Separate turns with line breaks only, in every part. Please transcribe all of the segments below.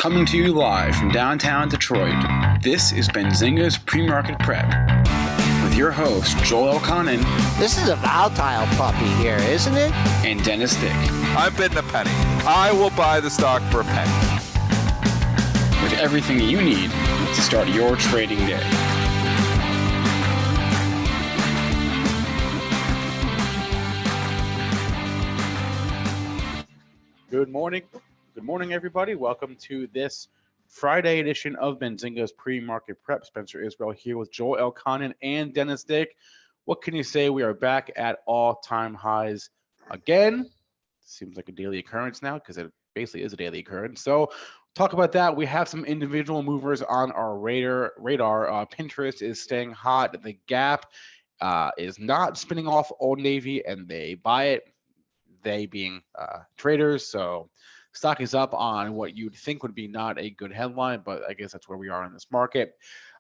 Coming to you live from downtown Detroit, this is Benzinga's PreMarket Prep. With your host, Joel Elconin.
This is a volatile puppy here, isn't it?
And Dennis Dick.
I'm bidding a penny. I will buy the stock for a penny.
With everything you need to start your trading day.
Good morning. Good morning, everybody. Welcome to this Friday edition of Benzinga's Pre-Market Prep. Spencer Israel here with Joel Elconin and Dennis Dick. What can you say? We are back at all-time highs again. Seems like a daily occurrence now because it basically is a daily occurrence. So talk about that. We have some individual movers on our radar. Pinterest is staying hot. The Gap is not spinning off Old Navy, and they buy it. They being traders. So stock is up on what you'd think would be not a good headline, but I guess that's where we are in this market.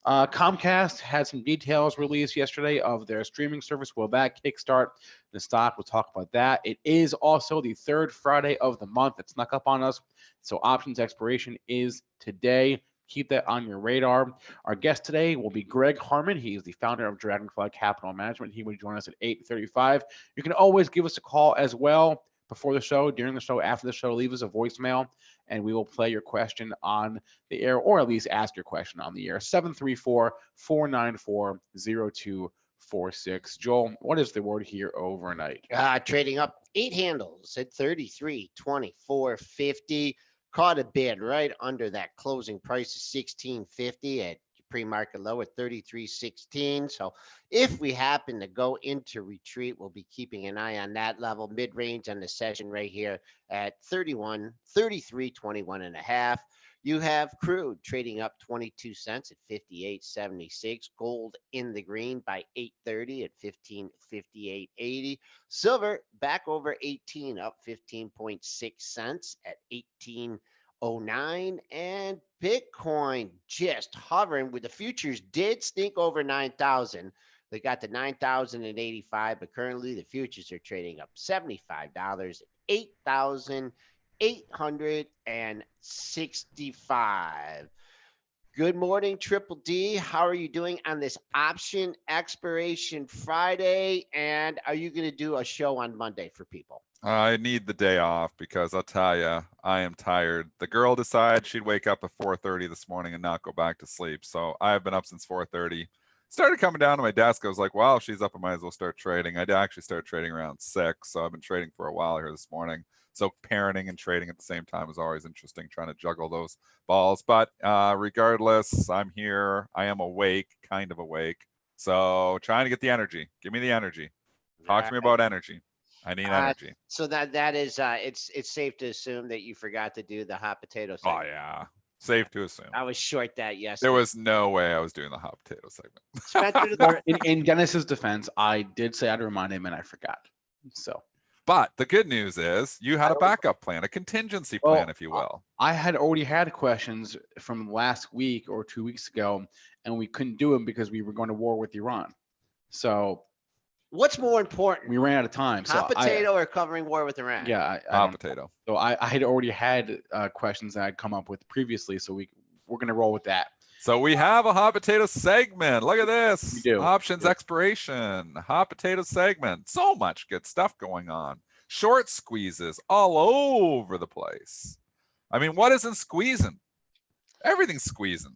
Comcast had some details released yesterday of their streaming service. Will that kickstart the stock? We'll talk about that. It is also the third Friday of the month. It snuck up on us. So options expiration is today. Keep that on your radar. Our guest today will be Greg Harmon. He is the founder of Dragonfly Capital Management. He will join us at 8:35. You can always give us a call as well before the show, during the show, after the show. Leave us a voicemail, and we will play your question on the air, or at least ask your question on the air. 734-494-0246. Joel, what is the word here overnight?
Trading up 8 handles at 33.2450. Caught a bid right under that closing price of 16.50 at pre-market low at 33.16. So if we happen to go into retreat, we'll be keeping an eye on that level. Mid-range on the session right here at 33.21 and a half. You have crude trading up 22 cents at 58.76. Gold in the green by 8:30 at 15.5880. Silver back over 18, up 15.6 cents at 18.09. And Bitcoin just hovering with the futures did sneak over 9,000. They got to 9,085, but currently the futures are trading up $75 at 8,865. Good morning, Triple D. How are you doing on this option expiration Friday? And are you going to do a show on Monday for people?
I need the day off because I'll tell you, I am tired. The girl decided she'd wake up at 4:30 this morning and not go back to sleep. So I've been up since 4:30. Started coming down to my desk. I was like, wow, she's up. I might as well start trading. I actually started trading around 6. So I've been trading for a while here this morning. So parenting and trading at the same time is always interesting, trying to juggle those balls. But regardless, I'm here. I am awake, kind of awake. So trying to get the energy. Give me the energy. Talk to me about energy. I need energy.
So that is it's safe to assume that you forgot to do the hot potato segment.
Oh yeah, safe to assume.
I was short that yesterday.
There was no way I was doing the hot potato segment.
in Dennis's defense, I did say I'd remind him, and I forgot. So,
but the good news is you had a backup plan, a contingency plan, if you will.
I had already had questions from last week or 2 weeks ago, and we couldn't do them because we were going to war with Iran. So.
What's more important?
We ran out of time.
Hot potato or covering war with Iran?
Yeah,
hot potato.
So I had already had questions that I'd come up with previously, so we're going to roll with that.
So we have a hot potato segment. Look at this.
We do.
Options expiration, hot potato segment. So much good stuff going on. Short squeezes all over the place. I mean, what isn't squeezing? Everything's squeezing.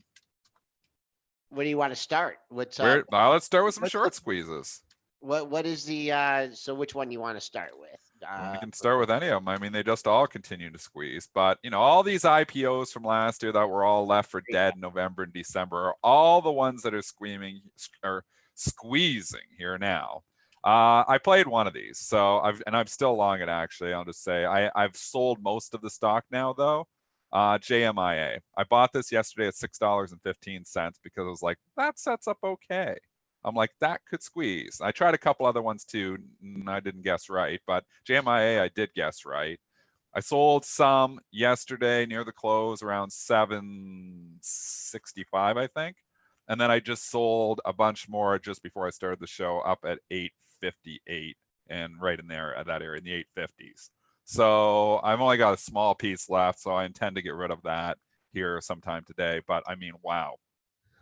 Where do you want to start? Let's
start with some short squeezes.
What is the so which one you want to start with?
We can start with any of them. I mean, they just all continue to squeeze, but all these IPOs from last year that were all left for dead in November and December are all the ones that are squeezing here now. I played one of these, so I'm still long it actually. I'll just say I've sold most of the stock now though. JMIA. I bought this yesterday at $6.15 because I was like, that sets up okay. I'm like, that could squeeze. I tried a couple other ones too, and I didn't guess right, but JMIA I did guess right. I sold some yesterday near the close around 765, I think. And then I just sold a bunch more just before I started the show up at 858 and right in there at that area in the 850s. So I've only got a small piece left, so I intend to get rid of that. here sometime today. But I mean, wow,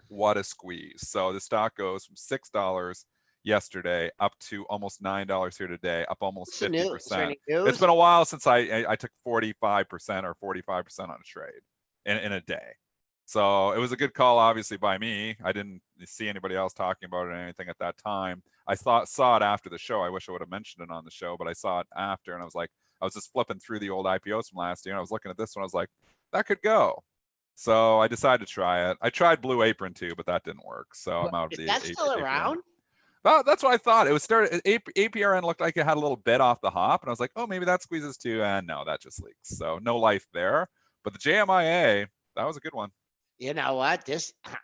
what a squeeze. So the stock goes from $6 yesterday up to almost $9 here today, up almost
What's the news? Is there
50%.
any news?
It's been a while since I took 45% or 45% on a trade in a day. So it was a good call, obviously, by me. I didn't see anybody else talking about it or anything at that time. I saw it after the show. I wish I would have mentioned it on the show, but I saw it after, and I was like, I was just flipping through the old IPOs from last year, and I was looking at this one. I was like, that could go. So I decided to try it. I tried Blue Apron too, but that didn't work. So I'm out of
Is
the
that still
APRN.
around?
Well, that's what I thought. It was started. APRN looked like it had a little bit off the hop, and I was like, oh, maybe that squeezes too. And no, that just leaks. So no life there. But the JMIA, that was a good one.
You know what?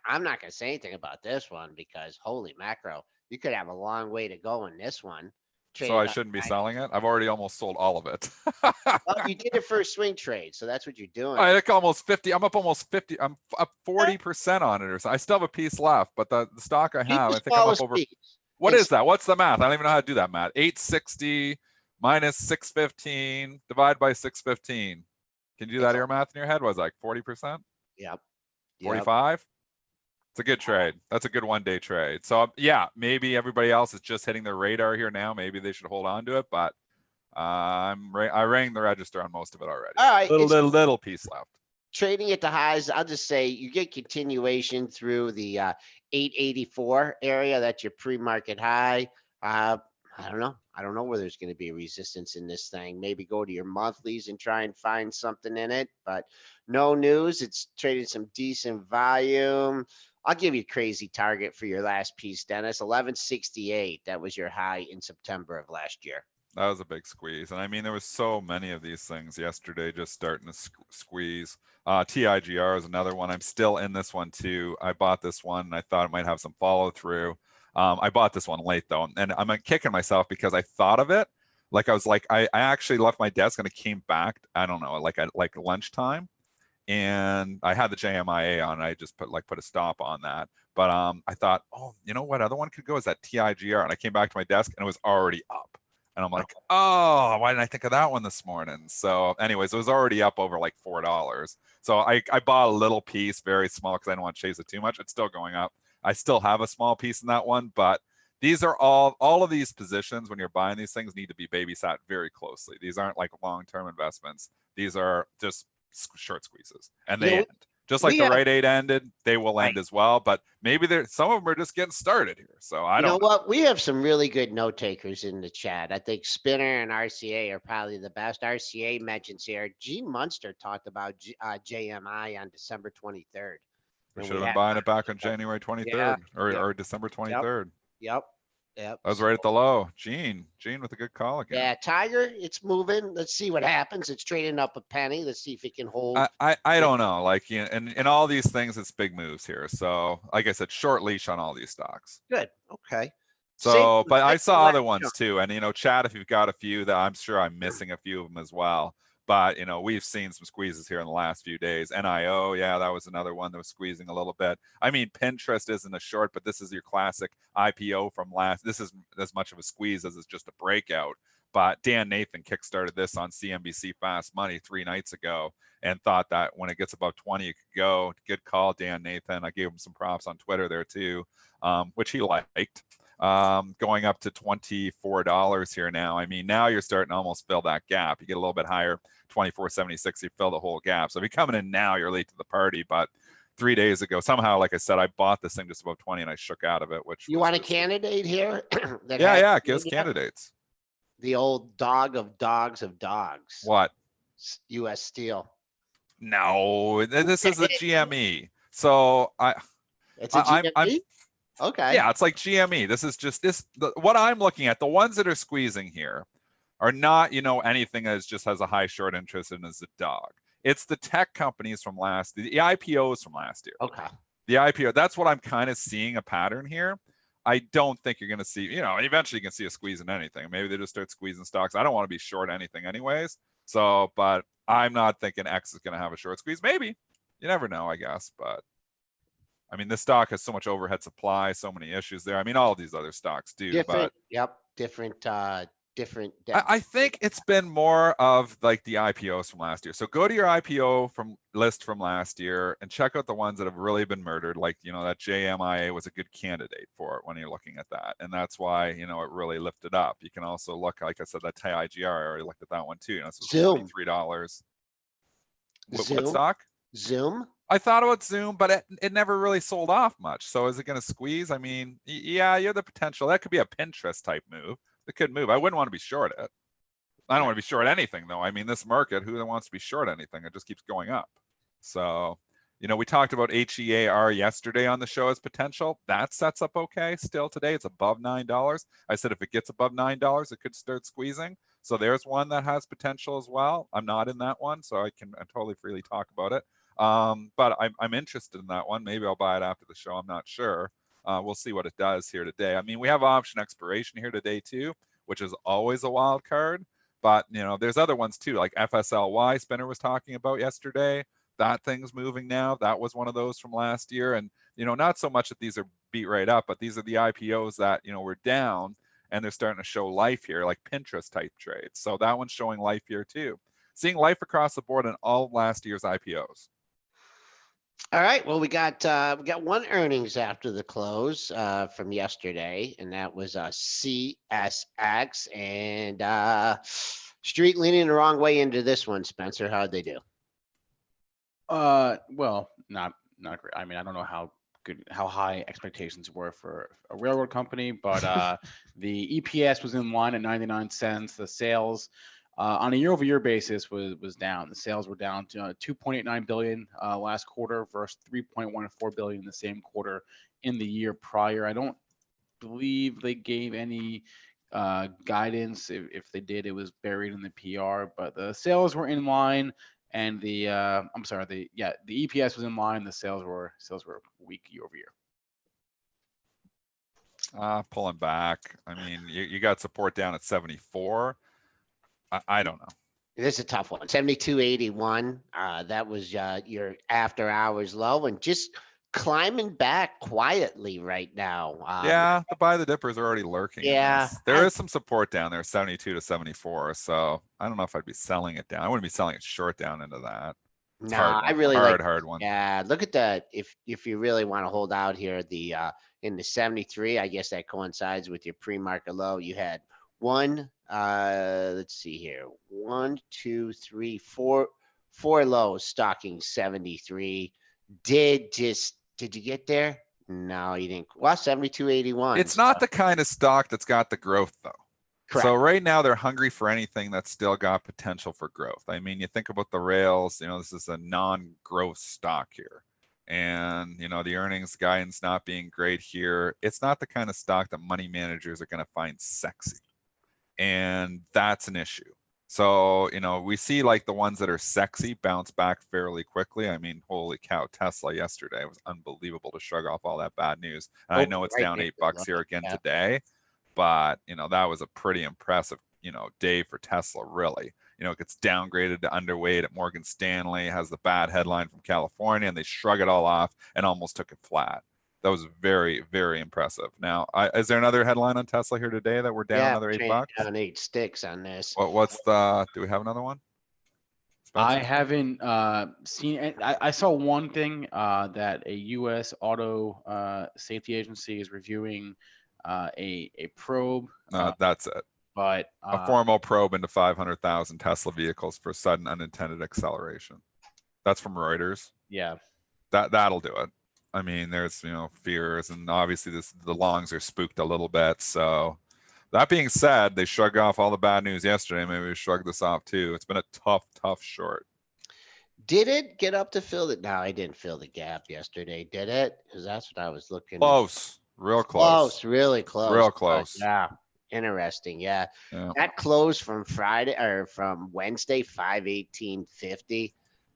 I'm not going to say anything about this one because holy macro, you could have a long way to go in this one.
So I shouldn't be selling it. I've already almost sold all of it.
Well, you did a first swing trade, so that's what you're doing.
I think almost 50. I'm up almost 50. I'm up 40% on it or something. I still have a piece left, but the stock I have, I think I'm up over. What is that? What's the math? I don't even know how to do that math. 860 minus 615 divide by 615. Can you do that your math in your head? Was like 40%?
Yep.
45? It's a good trade. That's a good one-day trade. So yeah, maybe everybody else is just hitting their radar here now. Maybe they should hold on to it, but I rang the register on most of it already.
All right,
little piece left.
Trading at the highs, I'll just say you get continuation through the 884 area. That's your pre-market high. I don't know. I don't know where there's going to be resistance in this thing. Maybe go to your monthlies and try and find something in it, but no news. It's traded some decent volume. I'll give you a crazy target for your last piece, Dennis. 1168. That was your high in September of last year.
That was a big squeeze. And I mean, there was so many of these things yesterday just starting to squeeze. TIGR is another one. I'm still in this one too. I bought this one and I thought it might have some follow through. I bought this one late though, and I'm kicking myself because I thought of it. Like I was like, I actually left my desk and I came back, I don't know, like at lunchtime. And I had the JMIA on, and I just put a stop on that. But I thought, oh, you know what other one could go is that TIGR. And I came back to my desk and it was already up. And I'm like, oh, why didn't I think of that one this morning? So anyways, it was already up over like $4. So I bought a little piece, very small, because I don't want to chase it too much. It's still going up. I still have a small piece in that one, but these are all of these positions when you're buying these things need to be babysat very closely. These aren't like long-term investments. These are just short squeezes, and they end. Just like the Rite Aid ended, they will end as well. But maybe some of them are just getting started here. So I don't know.
What? We have some really good note takers in the chat. I think Spinner and RCA are probably the best. RCA mentions here. Gene Munster talked about JMI on December 23rd.
We should have been buying it back on January 23rd or December 23rd.
Yep.
That was right at the low. Gene with a good call again.
Yeah, Tiger, it's moving. Let's see what happens. It's trading up a penny. Let's see if it can hold.
I don't know. Like, in all these things, it's big moves here. So, like I said, short leash on all these stocks.
Good. Okay.
So, but I saw other ones too. And, Chad, if you've got a few, that I'm sure I'm missing a few of them as well. But, we've seen some squeezes here in the last few days. NIO, yeah, that was another one that was squeezing a little bit. I mean, Pinterest isn't a short, but this is your classic IPO from this is as much of a squeeze as it's just a breakout. But Dan Nathan kickstarted this on CNBC Fast Money 3 nights ago and thought that when it gets above 20, it could go. Good call, Dan Nathan. I gave him some props on Twitter there too, which he liked. Going up to $24 here now. I mean, now you're starting to almost fill that gap. You get a little bit higher, 24.76, you fill the whole gap. So if you're coming in now, you're late to the party. But 3 days ago, somehow, like I said, I bought this thing just above 20 and I shook out of it. Which
you want a candidate here?
Yeah, give us candidates.
The old dog of dogs of dogs.
What?
U.S. Steel.
No, this is a GME. So
it's a GME? Okay.
Yeah, it's like GME. This is just what I'm looking at. The ones that are squeezing here are not, anything that just has a high short interest and is a dog. It's the tech companies from the IPOs from last year.
Okay.
The IPO, that's what I'm kind of seeing a pattern here. I don't think you're going to see, eventually you can see a squeeze in anything. Maybe they just start squeezing stocks. I don't want to be short anything anyways. So, but I'm not thinking X is going to have a short squeeze. Maybe. You never know, I guess. But I mean, this stock has so much overhead supply, so many issues there. I mean, all of these other stocks do.
Different different?
I think it's been more of like the IPOs from last year. So go to your IPO list from last year and check out the ones that have really been murdered. Like, that JMIA was a good candidate for it when you're looking at that. And that's why, it really lifted up. You can also look, like I said, that TIGR, I already looked at that one too. This was
Zoom.
$23. What
Zoom.
stock?
Zoom.
I thought about Zoom, but it never really sold off much. So is it going to squeeze? I mean, yeah, you have the potential. That could be a Pinterest type move. It could move. I wouldn't want to be short it. I don't want to be short anything, though. I mean, this market, who wants to be short anything? It just keeps going up. So, we talked about HEAR yesterday on the show as potential. That sets up okay still today. It's above $9. I said if it gets above $9, it could start squeezing. So there's one that has potential as well. I'm not in that one, so I can totally freely talk about it. But I'm interested in that one. Maybe I'll buy it after the show. I'm not sure. We'll see what it does here today. I mean, we have option expiration here today too, which is always a wild card. But, there's other ones too, like FSLY Spinner was talking about yesterday. That thing's moving now. That was one of those from last year. And, not so much that these are beat right up, but these are the IPOs that, were down and they're starting to show life here, like Pinterest type trades. So that one's showing life here too. Seeing life across the board in all of last year's IPOs.
All right. Well, we got one earnings after the close from yesterday, and that was CSX, and Street leaning the wrong way into this one. Spencer, how'd they do?
Well, not great. I mean, I don't know how high expectations were for a railroad company, but the EPS was in line at 99 cents. The sales on a year-over-year basis was down. The sales were down to 2.89 billion last quarter versus 3.14 billion in the same quarter in the year prior. I don't believe they gave any guidance. If they did, it was buried in the PR. But the sales were in line, and the EPS was in line. The sales were weak year-over-year.
Pulling back. I mean, you got support down at 74. I don't know.
This is a tough one. 72.81. That was your after hours low, and just climbing back quietly right now.
Yeah, the buy the dippers are already lurking.
Yeah,
there is some support down there, 72 to 74. So I don't know if I'd be selling it down. I wouldn't be selling it short down into that. It's
I really
hard one.
Yeah, look at that. If you really want to hold out here, the in the 73, I guess that coincides with your pre-market low. You had one. Let's see here. 1, 2, 3, 4 lows stocking 73. Did you get there? No, you didn't. Well, 72.81.
It's not the kind of stock that's got the growth though. Correct. So right now they're hungry for anything that's still got potential for growth. I mean, you think about the rails, this is a non-growth stock here. And, the earnings guidance not being great here. It's not the kind of stock that money managers are going to find sexy. And that's an issue. So, we see like the ones that are sexy bounce back fairly quickly. I mean, holy cow, Tesla yesterday was unbelievable to shrug off all that bad news. And I know it's down $8 here again today, but, that was a pretty impressive, day for Tesla, really. It gets downgraded to underweight at Morgan Stanley, has the bad headline from California, and they shrug it all off and almost took it flat. That was very, very impressive. Now, is there another headline on Tesla here today that we're down another $8?
Down 8 sticks on this.
What's do we have another one?
Spencer? I haven't seen. I saw one thing that a U.S. auto safety agency is reviewing a probe.
That's it.
But
a formal probe into 500,000 Tesla vehicles for sudden unintended acceleration. That's from Reuters.
Yeah.
That'll do it. I mean, there's, fears, and obviously the longs are spooked a little bit. So that being said, they shrugged off all the bad news yesterday. Maybe we shrug this off too. It's been a tough short.
Did it get up to fill it? No, I didn't fill the gap yesterday. Did it? Because that's what I was looking.
Close. Real close.
Really close.
Real close.
Yeah. Interesting. Yeah. That closed from Wednesday, 518.50.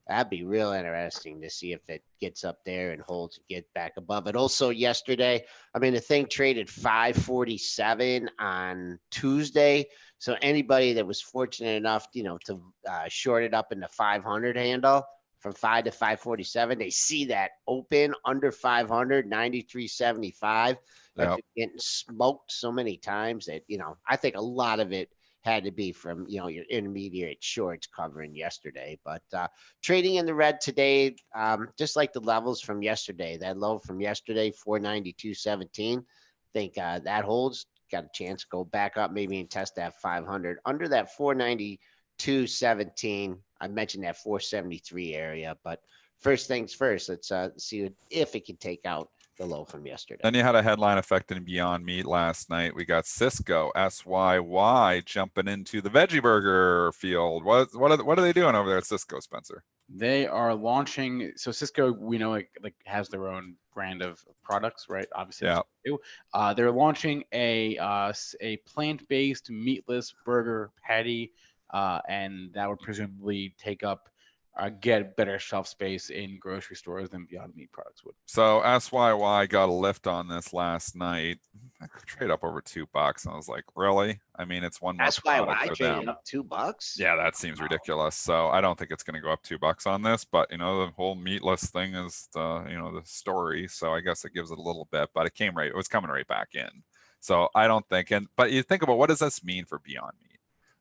That'd be real interesting to see if it gets up there and holds and get back above it. Also yesterday, I mean, the thing traded 547 on Tuesday. So anybody that was fortunate enough, to short it up in the 500 handle from 5 to 547, they see that open under 500, 93.75. Getting smoked so many times that, I think a lot of it had to be from, your intermediate shorts covering yesterday. But trading in the red today, just like the levels from yesterday, that low from yesterday, 492.17. I think that holds. Got a chance to go back up maybe and test that 500 under that 492.17. I mentioned that 473 area, but first things first, let's see if it can take out the low from yesterday.
Then you had a headline affecting Beyond Meat last night. We got Cisco, SYY, jumping into the veggie burger field. What are they doing over there at Cisco, Spencer?
They are launching. So Cisco, we know, like has their own brand of products, right? Obviously,
Yeah.
They're launching a plant-based meatless burger patty, and that would presumably get better shelf space in grocery stores than Beyond Meat products would.
So SYY got a lift on this last night. I could trade up over $2, and I was like, really? I mean, it's one more product for them.
Up $2.
Yeah, that seems ridiculous. So I don't think it's going to go up $2 on this. But the whole meatless thing is the story. So I guess it gives it a little bit. But it was coming right back in. So I don't think. But you think about, what does this mean for Beyond Meat?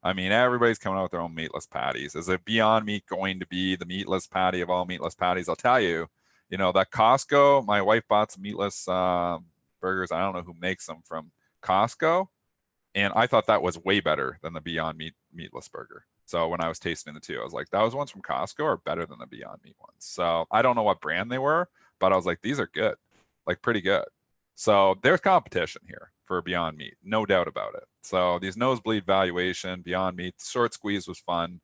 I mean, everybody's coming out with their own meatless patties. Is it Beyond Meat going to be the meatless patty of all meatless patties? I'll tell you, that Costco, my wife bought some meatless burgers. I don't know who makes them from Costco. And I thought that was way better than the Beyond Meat meatless burger. So when I was tasting the two, I was like, those ones from Costco are better than the Beyond Meat ones. So I don't know what brand they were, but I was like, these are good, like pretty good. So there's competition here for Beyond Meat, no doubt about it. So these nosebleed valuation, Beyond Meat, short squeeze was fun.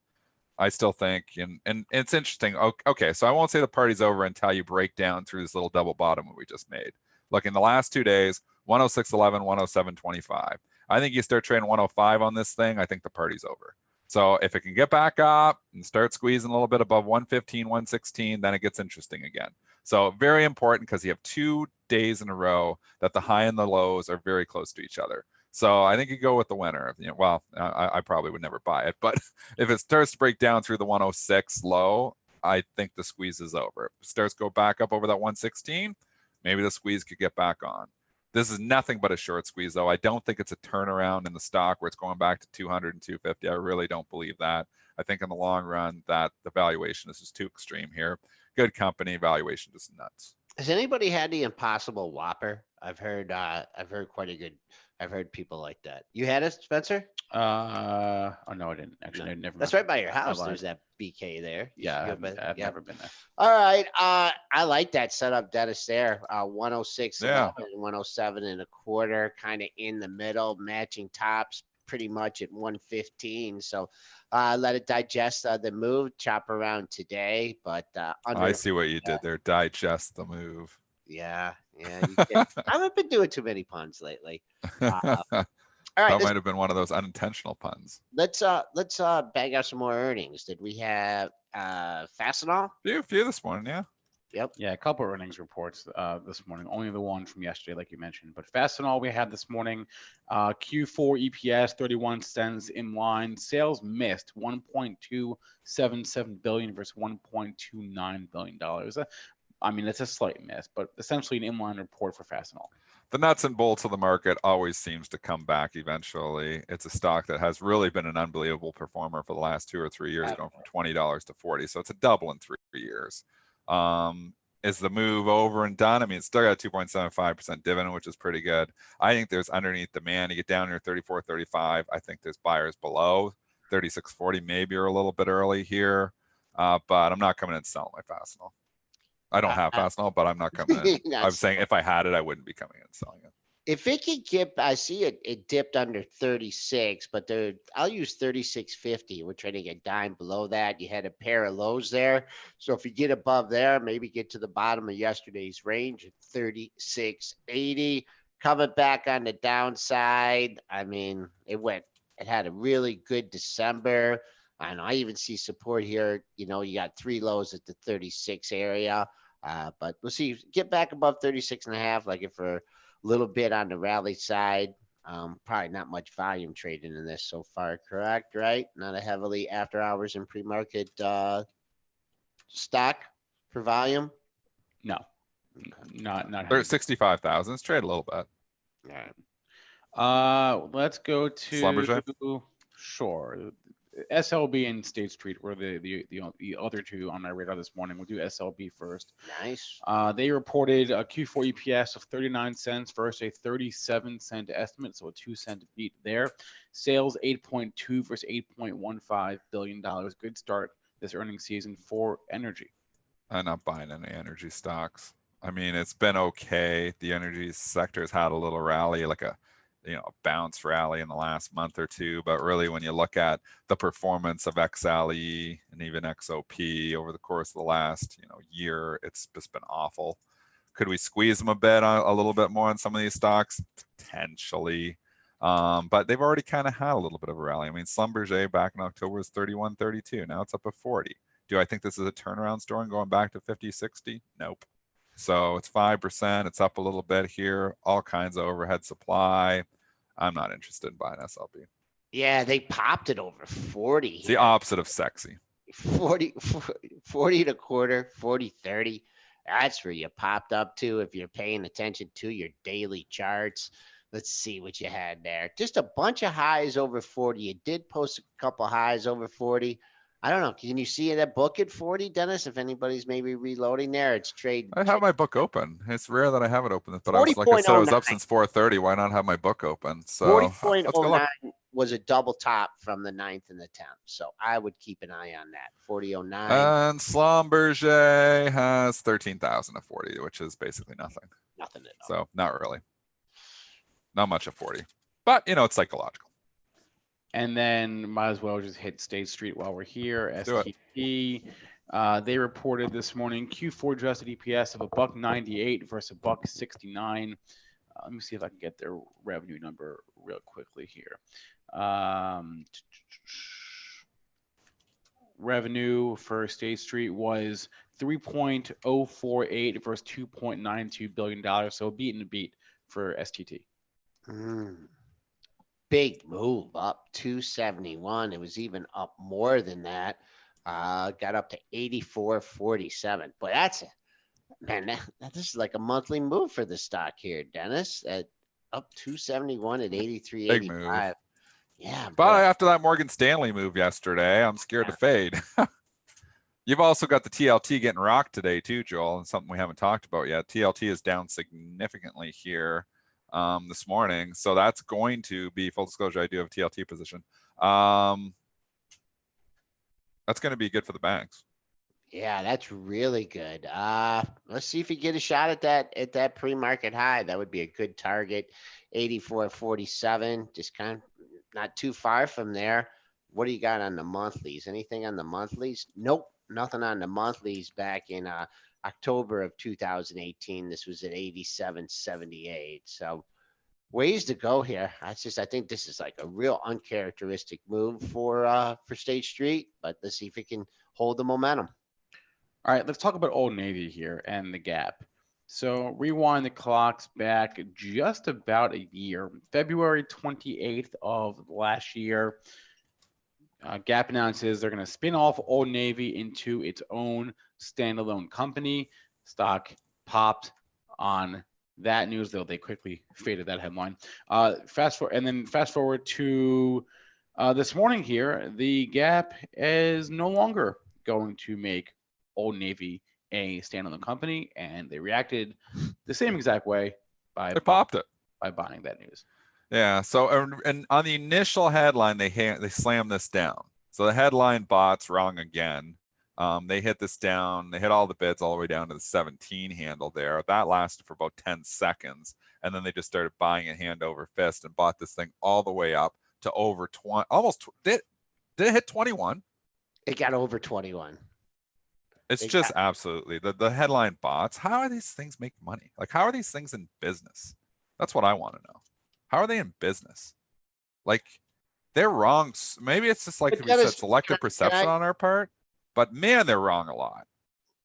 I still think, and it's interesting. Okay, so I won't say the party's over until you break down through this little double bottom that we just made. Look, in the last 2 days, 106.11, 107.25. I think you start trading 105 on this thing, I think the party's over. So if it can get back up and start squeezing a little bit above 115, 116, then it gets interesting again. So very important, because you have 2 days in a row that the high and the lows are very close to each other. So I think you go with the winner. I probably would never buy it, but if it starts to break down through the 106 low, I think the squeeze is over. If it starts to go back up over that 116, maybe the squeeze could get back on. This is nothing but a short squeeze, though. I don't think it's a turnaround in the stock where it's going back to 200 and 250. I really don't believe that. I think in the long run that the valuation is just too extreme here. Good company, valuation just nuts.
Has anybody had the Impossible Whopper? I've heard people like that. You had it, Spencer?
Oh no, I didn't actually.
No.
Never.
That's right by your house. There's that BK there.
Yeah, I've never been there.
All right. I like that setup, Dennis. There, 106,
Yeah.
107.25, kind of in the middle, matching tops pretty much at 115. So let it digest the move, chop around today. But
I see what you did there. Digest the move.
Yeah. I haven't been doing too many puns lately. All right,
that might have been one of those unintentional puns.
Let's bang out some more earnings. Did we have Fastenal?
A few this morning, yeah.
Yep.
Yeah, a couple of earnings reports this morning. Only the one from yesterday, like you mentioned. But Fastenal we had this morning. Q4 EPS 31 cents in line. Sales missed 1.277 billion versus 1.29 billion dollars. I mean, it's a slight miss, but essentially an inline report for Fastenal.
The nuts and bolts of the market always seems to come back eventually. It's a stock that has really been an unbelievable performer for the last 2 or 3 years, going from $20 to $40. So it's a double in 3 years. Is the move over and done? I mean, it's still got a 2.75% dividend, which is pretty good. I think there's underneath demand. You get down here 34, 35. I think there's buyers below 36.40, maybe or a little bit early here. But I'm not coming in and selling my Fastenal. I don't have Fastenal, but I'm not coming in. I'm saying if I had it, I wouldn't be coming in and selling it.
If it could get, I see it dipped under 36, but I'll use 36.50. We're trading a dime below that. You had a pair of lows there. So if you get above there, maybe get to the bottom of yesterday's range at 36.80. Coming back on the downside. I mean, it had a really good December. And I even see support here. You got 3 lows at the 36 area. But we'll see. Get back above 36.5, like if for a little bit on the rally side. Probably not much volume trading in this so far, correct? Right? Not a heavily after hours and pre-market stock for volume?
No. Not
There's 65,000. Let's trade a little bit.
All right.
Let's go to
Schlumberger?
Sure. SLB and State Street were the other two on my radar this morning. We'll do SLB first.
Nice.
They reported a Q4 EPS of 39 cents versus a 37-cent estimate, so a 2-cent beat there. Sales 8.2 versus 8.15 billion dollars. Good start this earnings season for energy.
I'm not buying any energy stocks. I mean, it's been okay. The energy sector has had a little rally, like a bounce rally in the last month or two. But really, when you look at the performance of XLE and even XOP over the course of the last year, it's just been awful. Could we squeeze them a little bit more on some of these stocks? Potentially. But they've already kind of had a little bit of a rally. I mean, Schlumberger back in October was 31.32. Now it's up at 40. Do I think this is a turnaround story and going back to 50, 60? Nope. So it's 5%. It's up a little bit here. All kinds of overhead supply. I'm not interested in buying SLB.
Yeah, they popped it over 40.
It's the opposite of sexy.
40 and a quarter, 40, 30. That's where you popped up to if you're paying attention to your daily charts. Let's see what you had there. Just a bunch of highs over 40. You did post a couple highs over 40. I don't know. Can you see that book at 40, Dennis? If anybody's maybe reloading there, it's trade.
I have my book open. It's rare that I have it open, but I was, like I said, I was up since 4:30. Why not have my book open? So
40.09 was a double top from the 9th and the 10th. So I would keep an eye on that. 40.09.
And Schlumberger has 13,000 at 40, which is basically nothing.
Nothing at all.
So not really. Not much at 40. But, it's psychological.
And then might as well just hit State Street while we're here. STP. They reported this morning Q4 adjusted EPS of $1.98 versus $1.69. Let me see if I can get their revenue number real quickly here. Revenue for State Street was $3.048 versus $2.92 billion. So a beat for STT.
Big move up 271. It was even up more than that. Got up to 84.47. But this is like a monthly move for the stock here, Dennis. Up 271 at 83.85. Yeah.
But after that Morgan Stanley move yesterday, I'm scared to fade. You've also got the TLT getting rocked today too, Joel, and something we haven't talked about yet. TLT is down significantly here this morning. So that's going to be, full disclosure, I do have a TLT position. That's going to be good for the banks.
Yeah, that's really good. Let's see if you get a shot at that pre-market high. That would be a good target. 84.47, just kind of not too far from there. What do you got on the monthlies? Anything on the monthlies? Nope, nothing on the monthlies. Back in October of 2018, this was at 87.78. So ways to go here. I think this is like a real uncharacteristic move for State Street, but let's see if it can hold the momentum.
All right, let's talk about Old Navy here and the gap. So rewind the clocks back just about a year. February 28th of last year, Gap announces they're going to spin off Old Navy into its own standalone company. Stock popped on that news, though they quickly faded that headline. Fast forward to this morning here, the Gap is no longer going to make Old Navy a standalone company, and they reacted the same exact way by buying that news.
Yeah. So, and on the initial headline, they slammed this down. So the headline bot's wrong again. They hit this down. They hit all the bids all the way down to the 17 handle there. That lasted for about 10 seconds, and then they just started buying it hand over fist and bought this thing all the way up to over 20. Almost did it hit 21?
It got over 21.
It's just absolutely the headline bots. How are these things make money? Like, how are these things in business? That's what I want to know. How are they in business? Like, they're wrong. Maybe it's just like we said, selective perception on our part, but man, they're wrong a lot.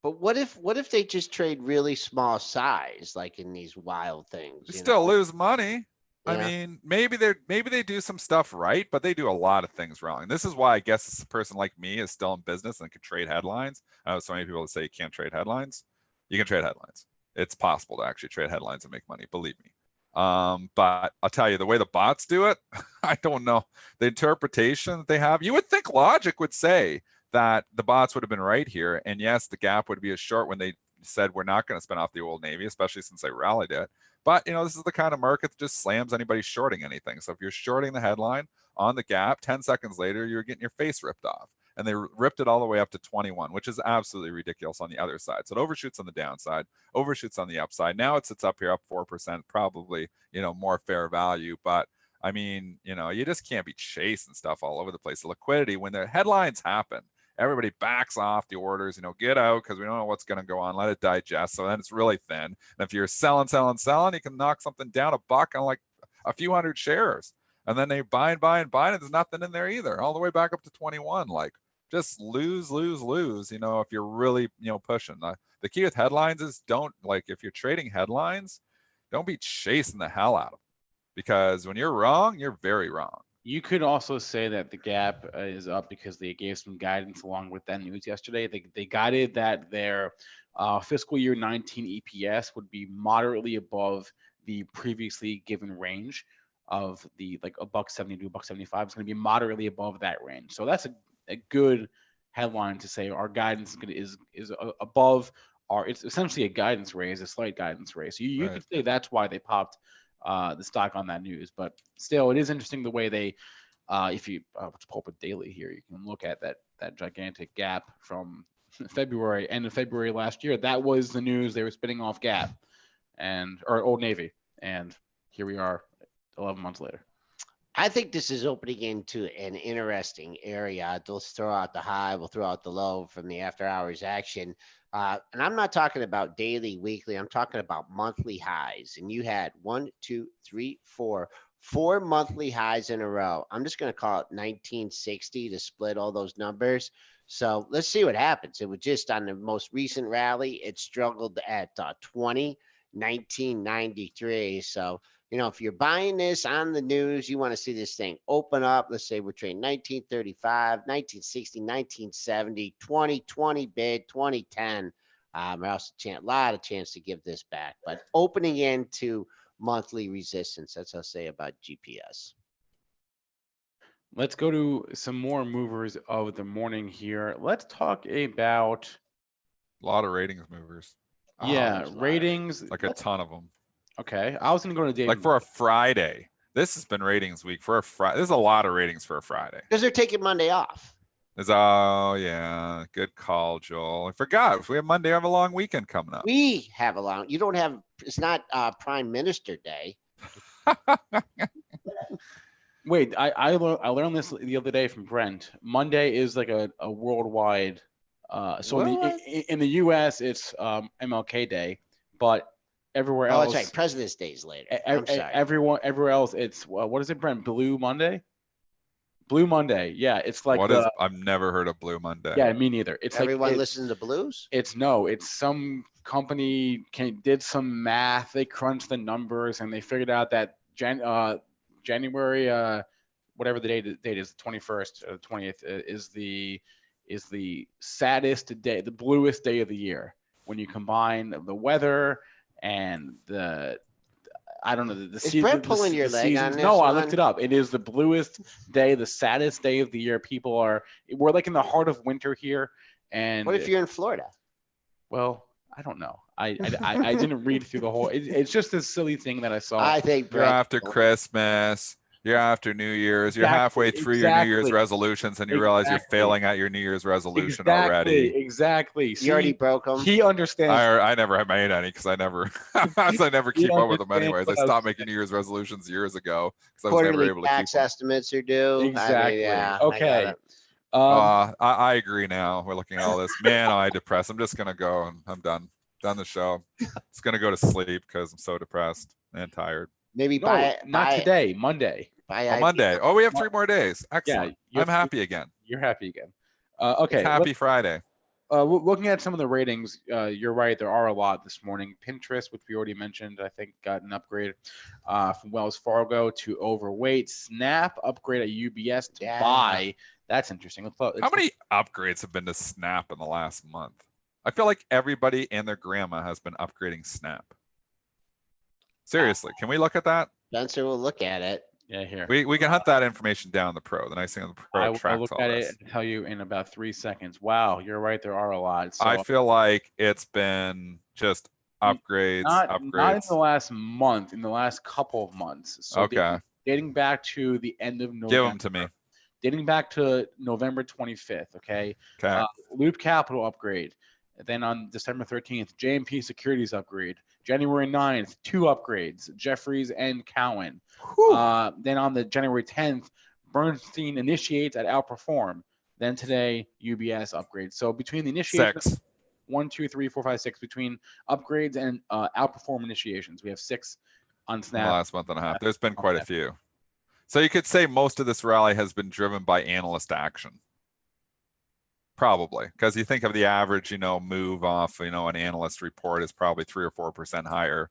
But what if they just trade really small size, like in these wild things?
They still lose money.
Yeah.
I mean, maybe they do some stuff right, but they do a lot of things wrong. And this is why I guess a person like me is still in business and can trade headlines. I know so many people that say you can't trade headlines. You can trade headlines. It's possible to actually trade headlines and make money. Believe me. But I'll tell you, the way the bots do it, I don't know. The interpretation that they have, you would think logic would say that the bots would have been right here. And yes, the gap would be as short when they said we're not going to spin off the Old Navy, especially since they rallied it. But, this is the kind of market that just slams anybody shorting anything. So if you're shorting the headline on the gap, 10 seconds later, you're getting your face ripped off. And they ripped it all the way up to 21, which is absolutely ridiculous on the other side. So it overshoots on the downside, overshoots on the upside. Now it sits up here up 4%, probably, more fair value. But I mean, you just can't be chasing stuff all over the place. The liquidity, when the headlines happen, everybody backs off the orders, get out because we don't know what's going to go on. Let it digest. So then it's really thin. And if you're selling, you can knock something down $1 on like a few hundred shares. And then they buy and there's nothing in there either, all the way back up to 21. Like, just lose, if you're really, pushing. The key with headlines is if you're trading headlines, don't be chasing the hell out of them. Because when you're wrong, you're very wrong.
You could also say that the gap is up because they gave some guidance along with that news yesterday. They guided that their fiscal year 19 EPS would be moderately above the previously given range of the $1.70 to $1.75. It's going to be moderately above that range. So that's a good headline to say our guidance is above it's essentially a guidance raise, a slight guidance raise. So you could say that's why they popped the stock on that news. But still, it is interesting the way they, if you pull up a daily here, you can look at that gigantic gap from end of February last year. That was the news. They were spinning off Gap or Old Navy, and here we are 11 months later.
I think this is opening into an interesting area. They'll throw out the high, we'll throw out the low from the after hours action. And I'm not talking about daily, weekly. I'm talking about monthly highs. And you had 4 monthly highs in a row. I'm just going to call it 1960 to split all those numbers. So let's see what happens. It was just on the most recent rally. It struggled at 1993. So, if you're buying this on the news, you want to see this thing open up. Let's say we're trading 1935, 1960, 1970, 2020 bid, 2010. Also a lot of chance to give this back, but opening into monthly resistance. That's what I'll say about GPS.
Let's go to some more movers of the morning here. Let's talk about
a lot of ratings movers.
Yeah, ratings.
Like a ton of them.
Okay, I was going to go to Dave.
Like for a Friday. This has been ratings week for a Friday. There's a lot of ratings for a Friday.
Because they're taking Monday off.
Oh, yeah. Good call, Joel. I forgot. If we have Monday, I have a long weekend coming up.
We have a long. You don't have. It's not Prime Minister Day.
Wait, I learned this the other day from Brent. Monday is like a worldwide. So in the U.S. it's MLK Day, but everywhere else.
Oh, that's right. President's Day's later.
I'm sorry. Everywhere else, it's what is it, Brent? Blue Monday. Blue Monday. Yeah, it's like
I've never heard of Blue Monday.
Yeah, me neither. It's
everyone listens to blues.
It's some company did some math. They crunched the numbers and they figured out that January, whatever the date is, the 21st or the 20th is the saddest day, the bluest day of the year when you combine the weather and I don't know.
Is Brent pulling your leg on this?
No, I looked it up. It is the bluest day, the saddest day of the year. We're like in the heart of winter here. And
what if you're in Florida?
Well, I don't know. I didn't read through the whole. It's just a silly thing that I saw.
I think
you're after Christmas. You're after New Year's. You're halfway through your New Year's resolutions, and you realize you're failing at your New Year's resolution already.
Exactly.
You already broke them.
He understands.
I never have made any because I never keep up with them anyways. I stopped making New Year's resolutions years ago because I was never able to keep
tax estimates are due.
Exactly. Okay.
I agree now. We're looking at all this. Man, I depressed. I'm just gonna go and I'm done. Done the show. Just gonna go to sleep because I'm so depressed and tired.
Maybe
not today, Monday.
Monday. Oh, we have 3 more days. Excellent. Yeah, I'm happy again.
You're happy again. Okay.
It's happy Friday.
Looking at some of the ratings, you're right. There are a lot this morning. Pinterest, which we already mentioned, I think got an upgrade from Wells Fargo to overweight. Snap upgrade at UBS to buy. That's interesting.
How many upgrades have been to Snap in the last month? I feel like everybody and their grandma has been upgrading Snap. Seriously, can we look at that?
Spencer will look at it.
Yeah, here.
We can hunt that information down the Pro. The nice thing on the Pro
I'll
tracks
look
all
at
this.
it and tell you in about 3 seconds. Wow, you're right. There are a lot. So
I feel like it's been just upgrades,
not in
upgrades.
the last month, in the last couple of months. So
Okay,
dating back to the end of November.
give them to me.
Dating back to November 25th. Okay.
Okay.
Loop Capital upgrade. Then on December 13th, JMP Securities upgrade. January 9th, 2 upgrades, Jeffries and Cowen. Then on the January 10th, Bernstein initiates at Outperform. Then today, UBS upgrades. So between the initiations,
6.
1, 2, 3, 4, 5, 6, between upgrades and Outperform initiations, we have 6 on
In the
Snap.
last month and a half. There's been quite a few. So you could say most of this rally has been driven by analyst action. Probably, because you think of the average, move off, an analyst report is probably 3 or 4% higher.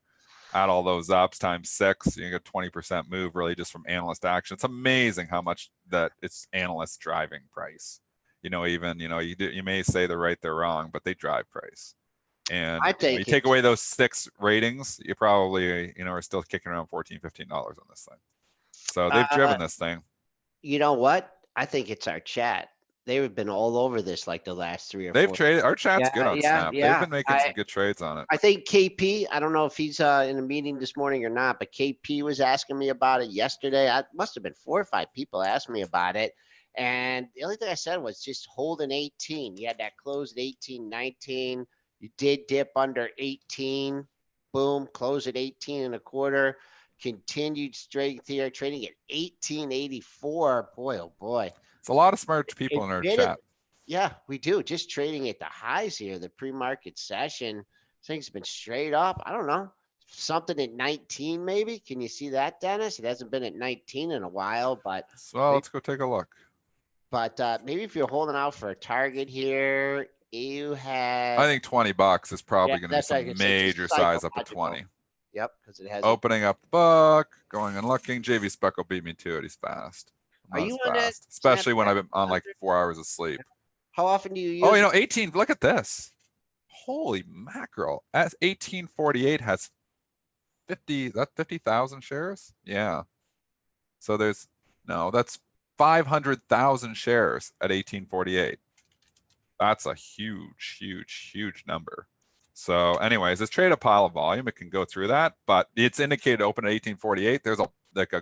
Add all those ups times 6, you get 20% move really just from analyst action. It's amazing how much that it's analysts driving price. You may say they're right, they're wrong, but they drive price. And you take away those 6 ratings, you probably, are still kicking around $14, $15 on this thing. So they've driven this thing.
You know what? I think it's our chat. They've been all over this like the last 3 or 4.
They've traded. Our chat's good on Snap.
Yeah.
They've been making some good trades on it.
I think KP, I don't know if he's in a meeting this morning or not, but KP was asking me about it yesterday. I must have been 4 or 5 people asked me about it. And the only thing I said was just hold an 18. You had that close at 18, 19. You did dip under 18. Boom, close at 18 and a quarter. Continued strength here, trading at 1884. Boy, oh boy.
It's a lot of smart people in our chat.
Yeah, we do. Just trading at the highs here, the pre-market session. Things have been straight up. I don't know. Something at 19, maybe. Can you see that, Dennis? It hasn't been at 19 in a while, but.
So let's go take a look.
But maybe if you're holding out for a target here, you have.
I think $20 is probably going to be some major size up at 20.
Yep, because it has.
Opening up the book, going and looking. JV Speck'll beat me to it. He's fast.
Are you on that?
Especially when I've been on like 4 hours of sleep.
How often do you use
18. Look at this. Holy mackerel. As 1848 has 50,000 shares. Yeah. So that's 500,000 shares at 1848. That's a huge number. So anyways, it's trade a pile of volume. It can go through that, but it's indicated open at 1848. There's a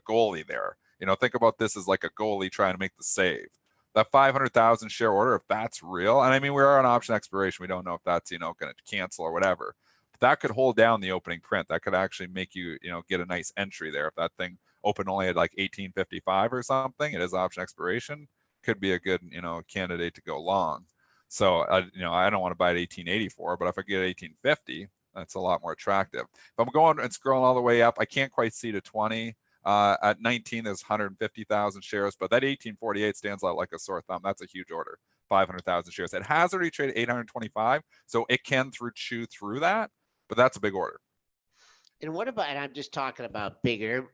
goalie there. Think about this as like a goalie trying to make the save. That 500,000 share order, if that's real, and I mean, we are on option expiration. We don't know if that's, going to cancel or whatever. But that could hold down the opening print. That could actually make you, get a nice entry there. If that thing opened only at like 1855 or something, it is option expiration, could be a good, candidate to go long. So, I don't want to buy at 1884, but if I get 1850, that's a lot more attractive. If I'm going and scrolling all the way up, I can't quite see to 20. At 19, there's 150,000 shares, but that 1848 stands out like a sore thumb. That's a huge order, 500,000 shares. It has already traded 825, so it can chew through that, but that's a big order.
And what about, and I'm just talking about bigger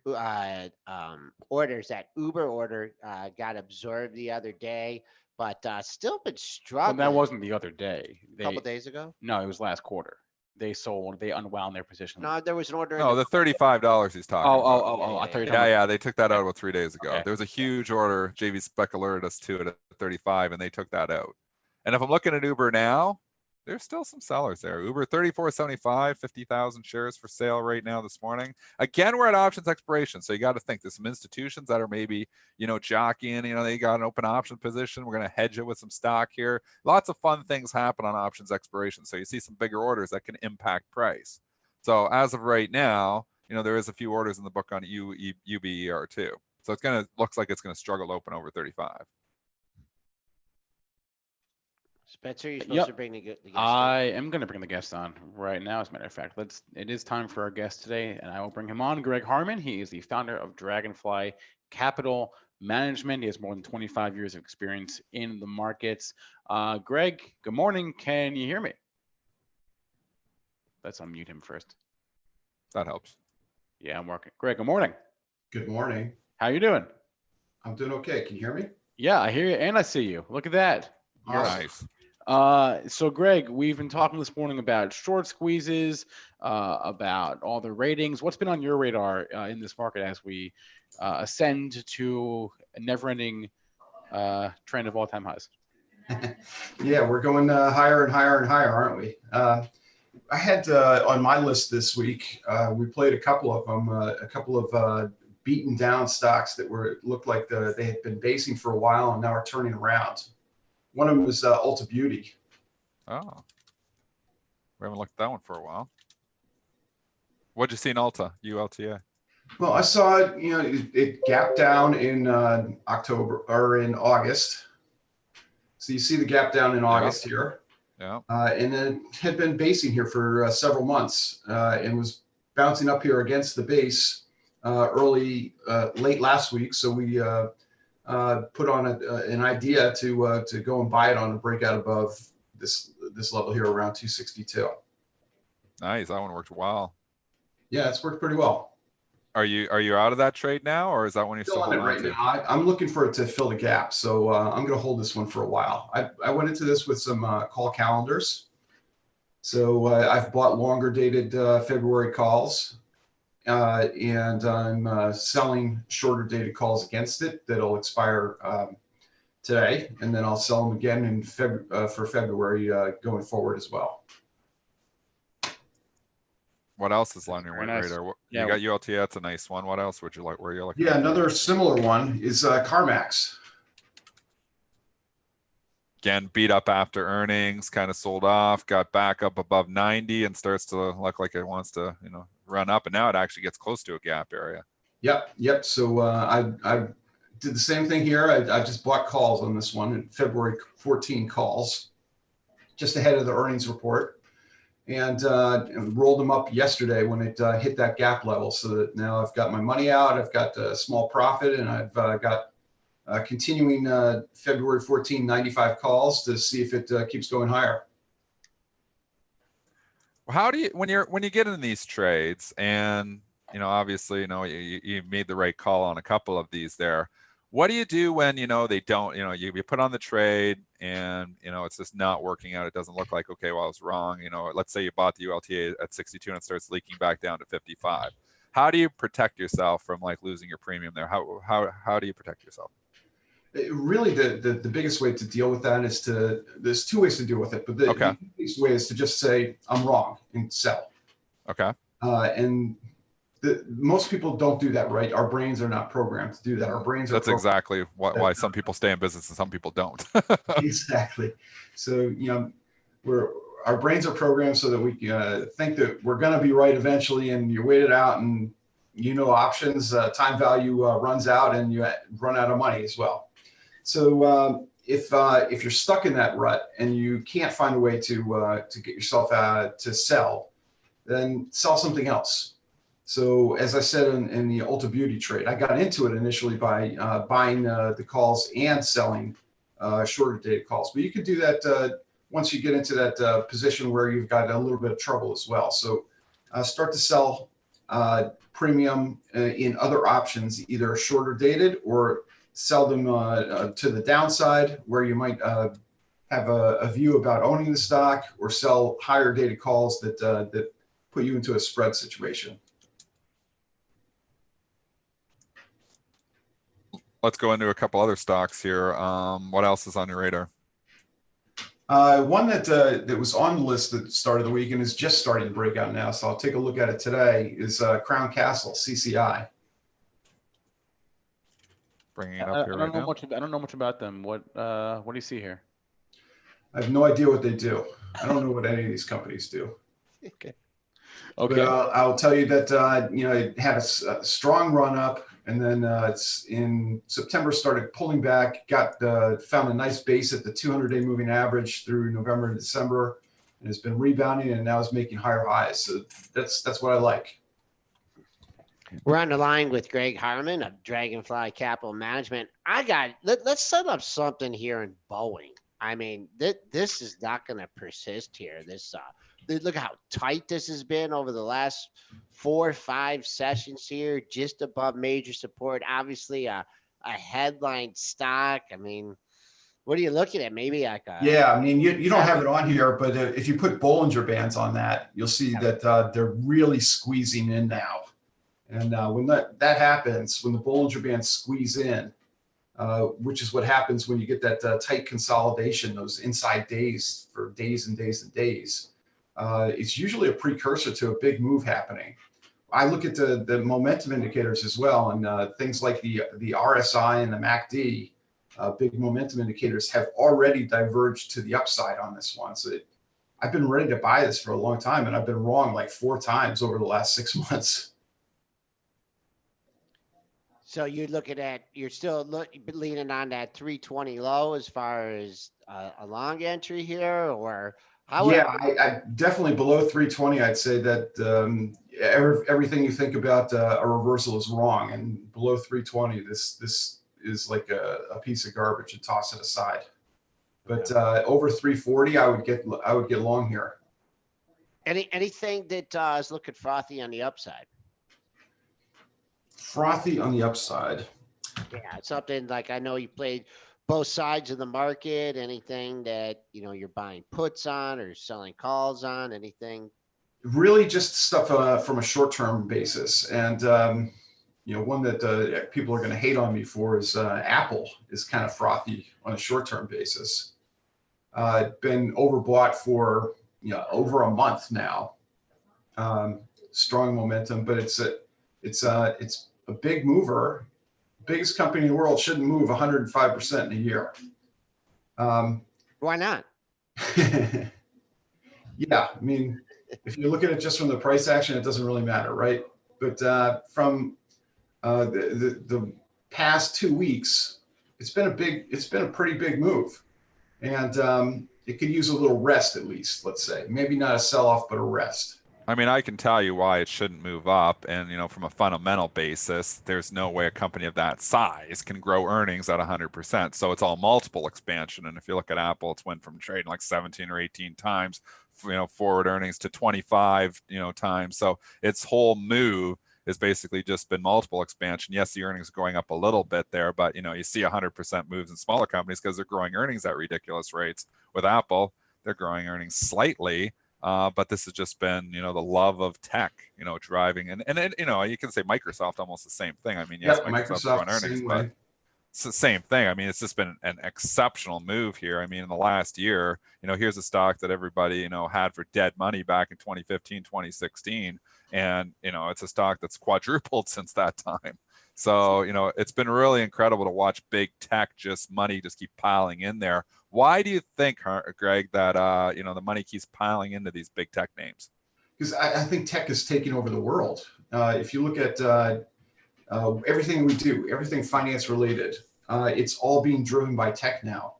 orders. That Uber order got absorbed the other day, but still been struggling.
Well, that wasn't the other day.
A couple days ago?
No, it was last quarter. They unwound their position.
No, there was an order.
No, the $35 he's talking about.
Oh, I thought you were talking
Yeah, they took that out about 3 days ago.
Okay.
There was a huge order. JV Spec alerted us to it at 35, and they took that out. And if I'm looking at Uber now, there's still some sellers there. Uber 34.75, 50,000 shares for sale right now this morning. Again, we're at options expiration. So you got to think there's some institutions that are maybe, jockeying, they got an open option position. We're going to hedge it with some stock here. Lots of fun things happen on options expiration. So you see some bigger orders that can impact price. So as of right now, there is a few orders in the book on UBER too. So looks like it's going to struggle to open over 35.
Spencer, you're supposed to bring the guest
I am going to bring the guest on right now. As a matter of fact, it is time for our guest today, and I will bring him on. Greg Harmon. He is the founder of Dragonfly Capital Management. He has more than 25 years of experience in the markets. Greg, good morning. Can you hear me? Let's unmute him first.
That helps.
Yeah, I'm working. Greg, good morning.
Good morning.
How you doing?
I'm doing okay. Can you hear me?
Yeah, I hear you and I see you. Look at that.
Awesome.
Nice.
So Greg, we've been talking this morning about short squeezes, about all the ratings. What's been on your radar in this market as we ascend to a never-ending trend of all-time highs?
Yeah, we're going higher and higher and higher, aren't we? I had on my list this week, we played a couple of them, a couple of beaten down stocks that looked like they had been basing for a while and now are turning around. One of them was Ulta Beauty.
Oh, we haven't looked at that one for a while. What'd you see in ULTA?
Well, I saw it, it gapped down in October or in August. So you see the gap down in August here.
Yeah.
And it had been basing here for several months and was bouncing up here against the base late last week. So we put on an idea to go and buy it on a breakout above this level here around 262.
Nice. That one worked well.
Yeah, it's worked pretty well.
Are you out of that trade now, or is that one you're still
Still on
holding
it
on
right
to?
now. I'm looking for it to fill the gap, so I'm going to hold this one for a while. I went into this with some call calendars, so I've bought longer dated February calls, and I'm selling shorter dated calls against it that'll expire today, and then I'll sell them again in for February going forward as well.
What else is on your
Very nice.
radar?
Yeah.
You got ULTA. That's a nice one. What else would you like? Where are you looking?
Yeah, another similar one is CarMax.
Again, beat up after earnings, kind of sold off, got back up above 90 and starts to look like it wants to, run up. And now it actually gets close to a gap area.
Yep. So I did the same thing here. I just bought calls on this one, February 14 calls, just ahead of the earnings report. And rolled them up yesterday when it hit that gap level. So that now I've got my money out, I've got a small profit, and I've got continuing February 14 95 calls to see if it keeps going higher.
How do you when you get in these trades, and obviously you made the right call on a couple of these there. What do you do when they don't? You put on the trade and it's just not working out. It doesn't look like, okay, well, I was wrong. Let's say you bought the ULTA at 62 and it starts leaking back down to 55. How do you protect yourself from losing your premium there? How do you protect yourself?
Really, the biggest way to deal with that is there's two ways to deal with it, but the easiest way is to just say I'm wrong and sell.
Okay.
And most people don't do that, right? Our brains are not programmed to do that. Our brains are.
That's exactly why some people stay in business and some people don't.
Exactly. So our brains are programmed so that we think that we're going to be right eventually, and you wait it out, and options time value runs out, and you run out of money as well. So if you're stuck in that rut and you can't find a way to get yourself to sell, then sell something else. So as I said in the Ulta Beauty trade, I got into it initially by buying the calls and selling shorter dated calls. But you could do that once you get into that position where you've got a little bit of trouble as well. So start to sell premium in other options, either shorter dated or sell them to the downside where you might have a view about owning the stock, or sell higher dated calls that put you into a spread situation.
Let's go into a couple other stocks here. What else is on your radar?
One that was on the list at the start of the week and is just starting to break out now, so I'll take a look at it today, is Crown Castle, CCI.
Bringing it up here right now.
I don't know much about them. What do you see here?
I have no idea what they do. I don't know what any of these companies do.
Okay.
But I'll tell you that it had a strong run up, and then it's in September started pulling back. Found a nice base at the 200-day moving average through November and December, and it's been rebounding, and now it's making higher highs. So that's what I like.
We're on the line with Greg Harmon of Dragonfly Capital Management. Let's set up something here in Boeing. I mean, this is not going to persist here. Look how tight this has been over the last 4 or 5 sessions here, just above major support. Obviously, a headline stock. I mean, What are you looking at? Maybe like a,
Yeah, I mean, you don't have it on here, but if you put Bollinger Bands on that, you'll see that they're really squeezing in now. And when that happens, when the Bollinger Bands squeeze in, which is what happens when you get that tight consolidation, those inside days for days and days and days, it's usually a precursor to a big move happening. I look at the momentum indicators as well, and things like the RSI and the MACD. Big momentum indicators have already diverged to the upside on this one. So I've been ready to buy this for a long time, and I've been wrong like 4 times over the last 6 months.
so you're looking at, you're still leaning on that 320 low as far as a long entry here, or how?
Yeah, I definitely below 320. I'd say that everything you think about a reversal is wrong, and below 320, this is like a piece of garbage and toss it aside. But over 340, I would get long here.
Anything that is looking frothy on the upside?
Frothy on the upside.
Yeah, something like, I know you played both sides of the market. Anything that you're buying puts on or selling calls on? Anything?
Really, just stuff from a short-term basis, and one that people are going to hate on me for is Apple is kind of frothy on a short-term basis. Been overbought for over a month now. Strong momentum, but it's a big mover. Biggest company in the world shouldn't move 105% in a year.
Why not?
Yeah, I mean, if you look at it just from the price action, it doesn't really matter, right? But from the past 2 weeks, it's been a pretty big move, and it could use a little rest at least. Let's say maybe not a sell-off, but a rest.
I mean, I can tell you why it shouldn't move up. And, from a fundamental basis, there's no way a company of that size can grow earnings at 100%. So it's all multiple expansion. And if you look at Apple, it's went from trading like 17 or 18 times, forward earnings to 25, times. So its whole move has basically just been multiple expansion. Yes, the earnings are going up a little bit there, but, you see 100% moves in smaller companies because they're growing earnings at ridiculous rates. With Apple, they're growing earnings slightly. But this has just been, the love of tech, driving, and you can say Microsoft, almost the same thing. I mean, yes, Microsoft's growing earnings, but it's the same thing. I mean, it's just been an exceptional move here. I mean, in the last year, here's a stock that everybody, had for dead money back in 2015, 2016. And, it's a stock that's quadrupled since that time. So, it's been really incredible to watch big tech money just keep piling in there. Why do you think, Greg, that, the money keeps piling into these big tech names?
Because I think tech is taking over the world. If you look at everything we do, everything finance related, it's all being driven by tech now.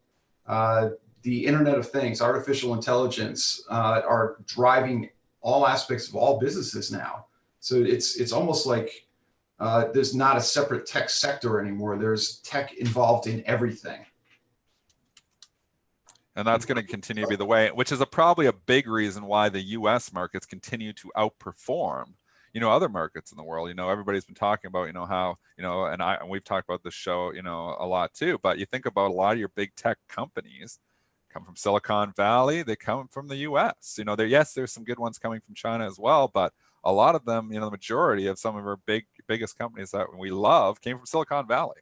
The Internet of Things, artificial intelligence are driving all aspects of all businesses now. So it's almost like there's not a separate tech sector anymore. There's tech involved in everything.
And that's going to continue to be the way, which is probably a big reason why the U.S. markets continue to outperform, other markets in the world. Everybody's been talking about, how, and we've talked about this show, a lot too. But you think about a lot of your big tech companies come from Silicon Valley. They come from the U.S. Yes, there's some good ones coming from China as well, but a lot of them, the majority of some of our biggest companies that we love came from Silicon Valley.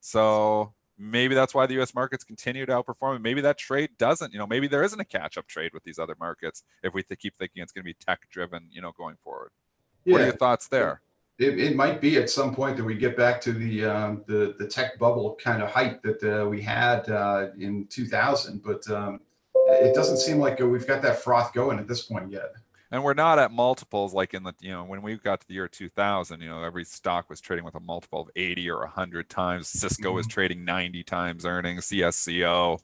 So maybe that's why the U.S. markets continue to outperform. And maybe that trade doesn't, maybe there isn't a catch-up trade with these other markets if we keep thinking it's going to be tech-driven, going forward. Yeah. What are your thoughts there?
It might be at some point that we get back to the tech bubble kind of height that we had in 2000, but it doesn't seem like we've got that froth going at this point yet.
And we're not at multiples like in the, when we got to the year 2000, every stock was trading with a multiple of 80 or 100 times. Cisco was trading 90 times earnings, CSCO,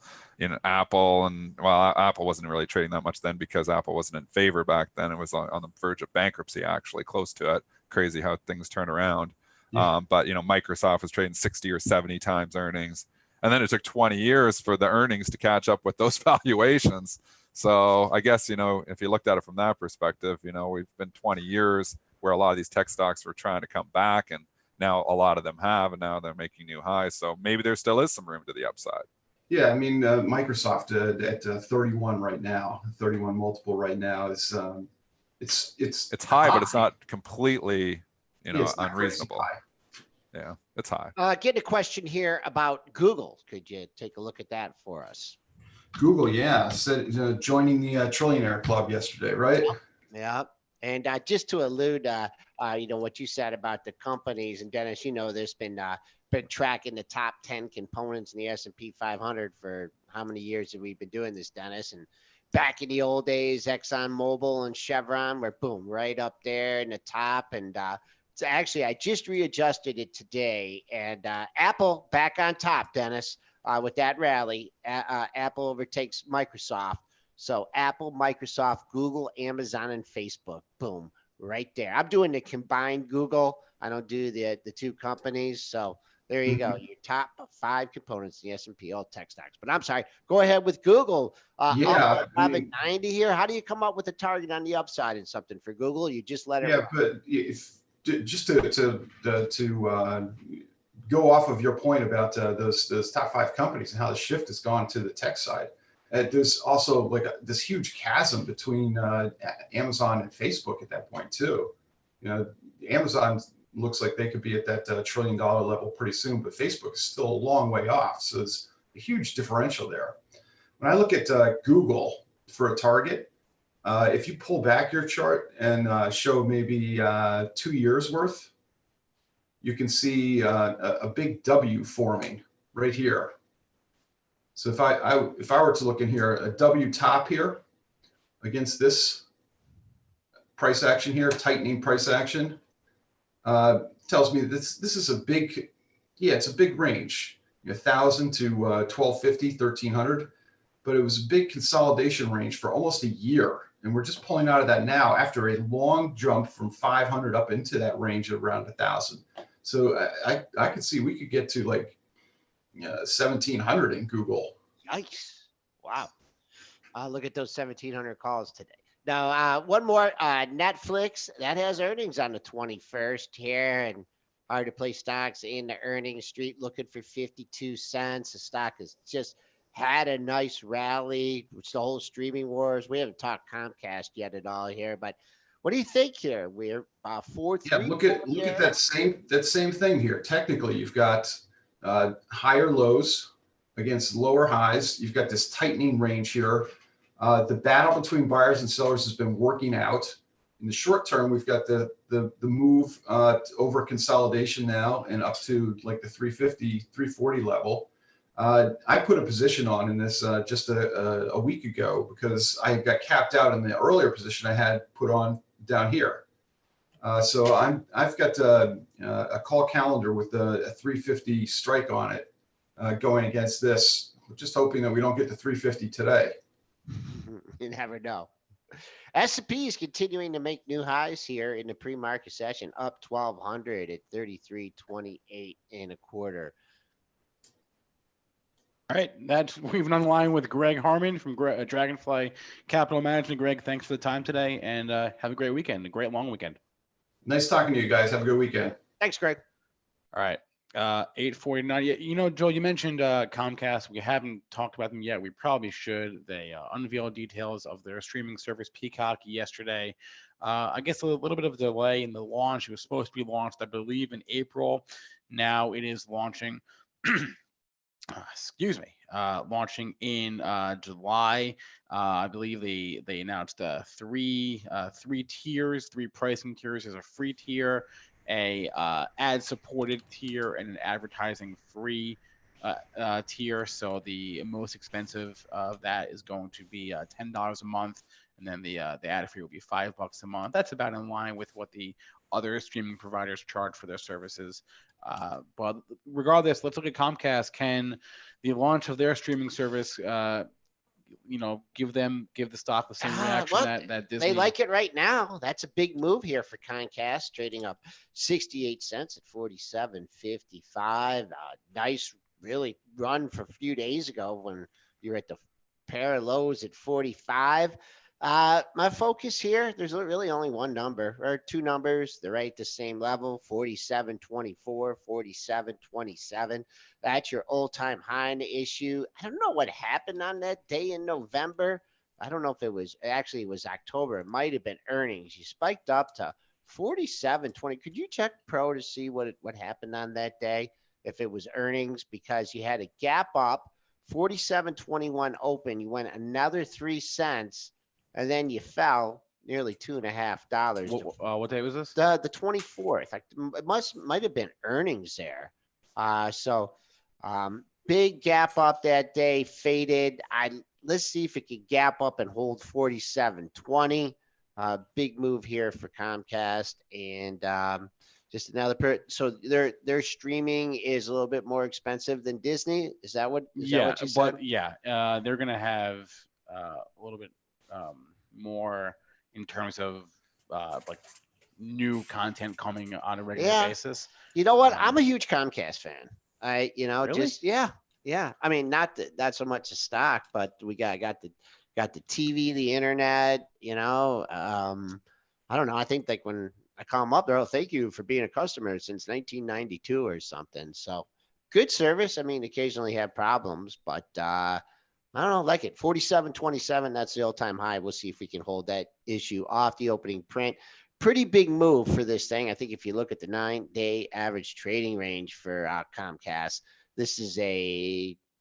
Apple. And well, Apple wasn't really trading that much then because Apple wasn't in favor back then. It was on the verge of bankruptcy, actually, close to it. Crazy how things turn around. Yeah. But, Microsoft was trading 60 or 70 times earnings. And then it took 20 years for the earnings to catch up with those valuations. So I guess, if you looked at it from that perspective, we've been 20 years where a lot of these tech stocks were trying to come back, and now a lot of them have, and now they're making new highs. So maybe there still is some room to the upside.
Yeah, I mean, Microsoft at 31 right now, 31 multiple right now is
It's high, but it's not completely,
it's not crazy
unreasonable.
high.
Yeah, it's high.
Getting a question here about Google. Could you take a look at that for us?
Google, yeah, said joining the trillionaire club yesterday, right?
Yeah. And just to allude, what you said about the companies, and Dennis, there's been tracking the top 10 components in the S&P 500 for how many years have we been doing this, Dennis? And back in the old days, ExxonMobil and Chevron were boom right up there in the top. And so actually, I just readjusted it today, and Apple back on top, Dennis, with that rally. Apple overtakes Microsoft. So Apple, Microsoft, Google, Amazon, and Facebook. Boom, right there. I'm doing the combined Google. I don't do the two companies. So there you go. Your top 5 components in the S&P, all tech stocks. But I'm sorry. Go ahead with Google.
Yeah,
I mean, 90 here. How do you come up with a target on the upside and something for Google? You just let it.
Yeah, but just to go off of your point about those top 5 companies and how the shift has gone to the tech side. There's also like this huge chasm between Amazon and Facebook at that point too. Amazon looks like they could be at that $1 trillion level pretty soon, but Facebook is still a long way off. So there's a huge differential there. When I look at Google for a target, if you pull back your chart and show maybe 2 years worth, you can see a big W forming right here. So if I were to look in here, a W top here against this price action here, tightening price action, tells me this is a big, it's a big range, 1,000 to 1,250, 1,300, but it was a big consolidation range for almost a year. And we're just pulling out of that now after a long jump from 500 up into that range of around 1,000. So I could see we could get to like 1,700 in Google.
Yikes. Wow. Look at those 1,700 calls today. Now, one more, Netflix, that has earnings on the 21st here, and hard to play stocks in the earnings street looking for 52 cents. The stock has just had a nice rally, which the whole streaming wars. We haven't talked Comcast yet at all here, but what do you think here? We're 4-3.
Yeah, look at that same thing here. Technically, you've got higher lows against lower highs. You've got this tightening range here. The battle between buyers and sellers has been working out. In the short term, we've got the move over consolidation now and up to like the 350, 340 level. I put a position on in this just a week ago because I got capped out in the earlier position I had put on down here. So I've got a call calendar with a 350 strike on it going against this. Just hoping that we don't get to 350 today.
You never know. S&P is continuing to make new highs here in the pre-market session, up 1,200 at 33.28 and a quarter.
All right, we've been on the line with Greg Harmon from Dragonfly Capital Management. Greg, thanks for the time today, and have a great weekend, a great long weekend.
Nice talking to you guys. Have a good weekend.
Thanks, Greg.
All right, 8:49. Joel, you mentioned Comcast. We haven't talked about them yet. We probably should. They unveiled details of their streaming service Peacock yesterday. I guess a little bit of a delay in the launch. It was supposed to be launched, I believe, in April. Now it is launching. Launching in July. I believe they announced three tiers, 3 pricing tiers. There's a free tier, a ad-supported tier, and an advertising-free tier. So the most expensive of that is going to be $10 a month, and then the ad-free will be $5 a month. That's about in line with what the other streaming providers charge for their services. But regardless, let's look at Comcast. Can the launch of their streaming service, give the stock the same reaction that Disney?
They like it right now. That's a big move here for Comcast, trading up 68 cents at 47.55. Nice, really run for a few days ago when you're at the pair of lows at 45. My focus here, there's really only one number or two numbers. They're right at the same level, 47.24, 47.27. That's your all-time high in the issue. I don't know what happened on that day in November. I don't know if it was October. It might have been earnings. You spiked up to 47.20. Could you check Pro to see what happened on that day? If it was earnings, because you had a gap up, 47.21 open. You went another 3 cents. And then you fell nearly $2.50.
What day was this?
The 24th. Like, it might have been earnings there. Big gap up that day, faded. Let's see if it could gap up and hold 47.20. Big move here for Comcast, and just another. So their streaming is a little bit more expensive than Disney. Is that what you said?
They're gonna have a little bit more in terms of like new content coming on a regular basis.
You know what? I'm a huge Comcast fan.
Really?
Yeah. I mean, not so much the stock, but we got the TV, the internet. I don't know. I think like when I call them up, they're thank you for being a customer since 1992 or something. So good service. I mean, occasionally have problems, but I don't know, like it. 47.27, that's the all-time high. We'll see if we can hold that issue off the opening print. Pretty big move for this thing. I think if you look at the 9-day average trading range for Comcast, this is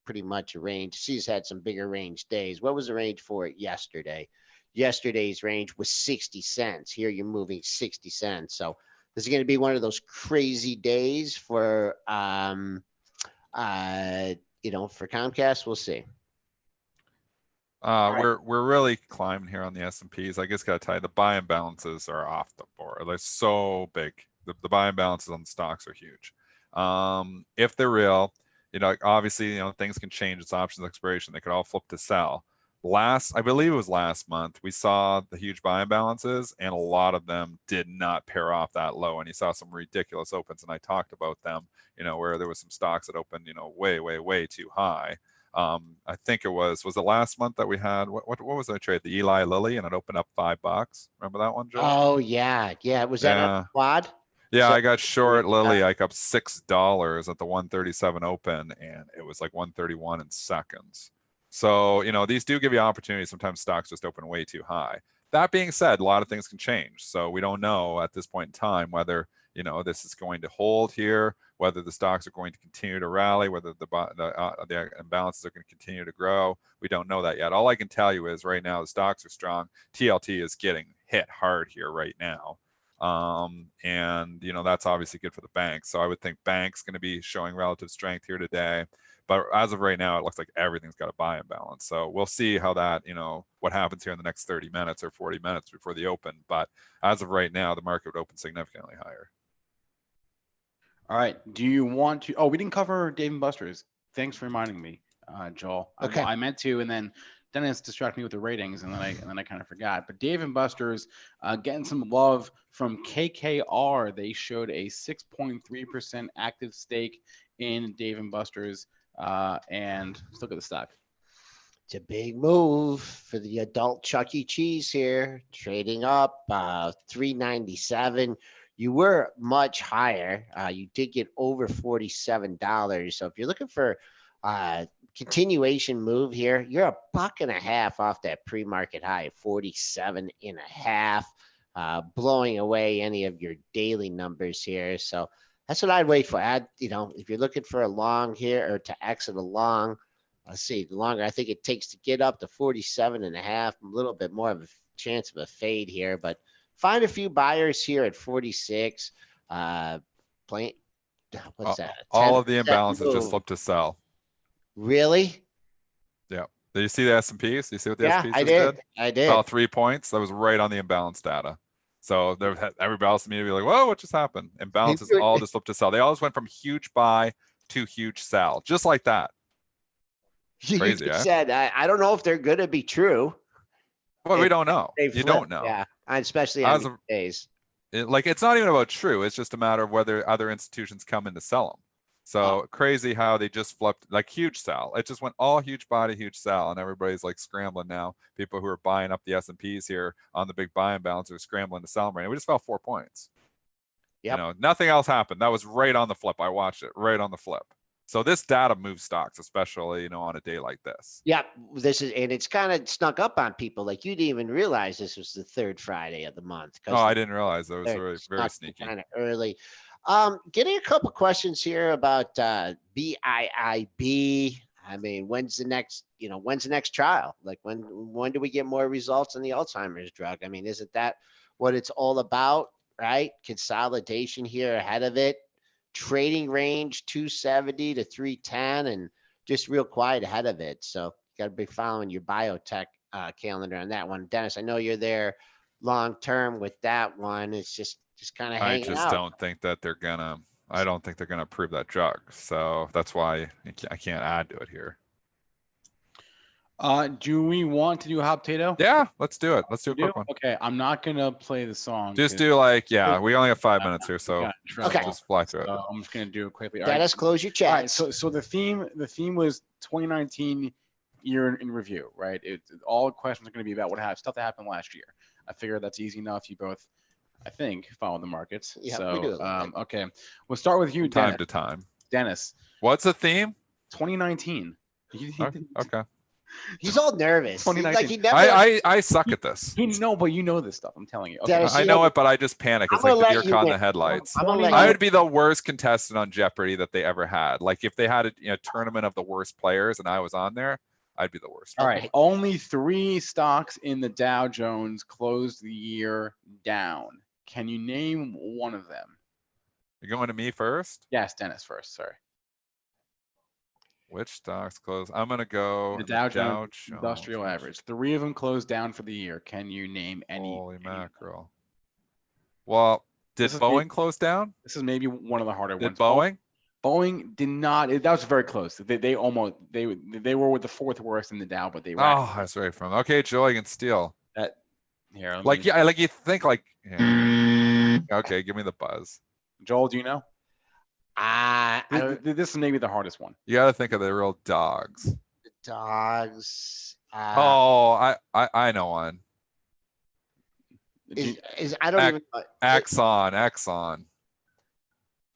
pretty much a range. She's had some bigger range days. What was the range for it yesterday? Yesterday's range was 60 cents. Here you're moving 60 cents. So this is going to be one of those crazy days for Comcast. We'll see.
We're really climbing here on the S&Ps. I guess got to tell you, the buy imbalances are off the board. They're so big. The buy imbalances on the stocks are huge. If they're real, obviously, things can change. It's options expiration. They could all flip to sell. I believe it was last month, we saw the huge buy imbalances, and a lot of them did not pair off that low. And you saw some ridiculous opens, and I talked about them, where there was some stocks that opened, way, way, way too high. I think it was it last month that we had, what was that trade? The Eli Lilly, and it opened up $5. Remember that one, Joel?
Oh yeah. Was that a quad?
Yeah, I got short Lilly, like up $6 at the 137 open, and it was like 131 in seconds. So, these do give you opportunities. Sometimes stocks just open way too high. That being said, a lot of things can change. So we don't know at this point in time whether, this is going to hold here, whether the stocks are going to continue to rally, whether the imbalances are going to continue to grow. We don't know that yet. All I can tell you is right now the stocks are strong. TLT is getting hit hard here right now. And that's obviously good for the banks. So I would think banks going to be showing relative strength here today. But as of right now, it looks like everything's got a buy imbalance. So we'll see how that, what happens here in the next 30 minutes or 40 minutes before the open. But as of right now, the market would open significantly higher.
All right. Do you want to? Oh, we didn't cover Dave & Buster's. Thanks for reminding me, Joel.
Okay.
I meant to, and then Dennis distracted me with the ratings, and then I kind of forgot. But Dave & Buster's getting some love from KKR. They showed a 6.3% active stake in Dave & Buster's. And let's look at the stock.
It's a big move for the adult Chuck E. Cheese here, trading up $3.97. You were much higher. You did get over $47. So if you're looking for continuation move here, you're $1.50 off that pre-market high of 47.5, blowing away any of your daily numbers here. So that's what I'd wait for. If you're looking for a long here or to exit a long, let's see, the longer I think it takes to get up to 47.5, a little bit more of a chance of a fade here, but find a few buyers here at 46. What's that?
All of the imbalances just flipped to sell.
Really?
Yeah. Did you see the S&Ps? Did you see what the S&Ps
did? I did.
About 3 points. That was right on the imbalance data. So everybody else immediately like, whoa, what just happened? Imbalances all just flipped to sell. They always went from huge buy to huge sell, just like that. Crazy,
you said, I don't know if they're going to be true.
Well, we don't know. You don't know.
Yeah, especially on these days.
It's not even about true. It's just a matter of whether other institutions come in to sell them. So crazy how they just flipped, like huge sell. It just went all huge body, huge sell, and everybody's like scrambling now. People who are buying up the S&Ps here on the big buying balance are scrambling to sell them right now. We just fell 4 points.
Yep.
You know, nothing else happened. That was right on the flip. I watched it right on the flip. So this data moves stocks, especially, you know, on a day like this.
Yeah, and it's kind of snuck up on people. Like you didn't even realize this was the third Friday of the month.
Oh, I didn't realize that was very sneaky.
Kind of early. Getting a couple questions here about BIIB. I mean, when's the next trial? Like when do we get more results on the Alzheimer's drug? I mean, isn't that what it's all about, right? Consolidation here ahead of it. Trading range 270 to 310 and just real quiet ahead of it. So you got to be following your biotech calendar on that one. Dennis, I know you're there long term with that one. It's just kind of hanging out.
I just don't think that I don't think they're gonna approve that drug. So that's why I can't add to it here.
Do we want to do a hot potato?
Yeah, let's do it. Let's do a quick one.
Okay, I'm not gonna play the song.
Just do like, yeah, we only have 5 minutes here, so
Okay.
just fly through it.
I'm just gonna do it quickly.
Dennis, close your
All right.
chat.
So the theme was 2019 year in review, right? All questions are gonna be about stuff that happened last year. I figure that's easy enough. You both, I think, follow the markets.
Yeah,
so,
we do.
Okay, we'll start with you,
Time
Dennis.
to time.
Dennis,
What's the theme?
2019.
Okay.
He's all nervous. He's like he
2019.
never.
I suck at this.
But you know this stuff. I'm telling you. Okay.
Dennis,
I know it, but I just panic. It's
I'm
like
gonna
the
let
deer
you
caught in
win.
the headlights.
I'm gonna let
I
you-
would be the worst contestant on Jeopardy that they ever had. Like if they had a tournament of the worst players and I was on there, I'd be the worst.
All right. Only 3 stocks in the Dow Jones closed the year down. Can you name one of them?
You're going to me first?
Yes, Dennis first. Sorry.
Which stocks close? I'm going to go
The Dow Jones Industrial Average. 3 of them closed down for the year. Can you name any?
Holy mackerel. Well, did
This is
Boeing
maybe-
close down?
This is maybe one of the harder
Did
ones.
Boeing?
Boeing did not. That was very close. They almost they were with the 4th worst in the Dow, but they were
Oh, that's right from. Okay, Joe, you can steal.
that here. let
Like,
me-
yeah, like you think like, yeah. Okay, give me the buzz.
Joel, do you know?
I don't-
This is maybe the hardest one.
You got to think of the real dogs.
dogs.
Oh, I know one.
I don't even.
Exxon.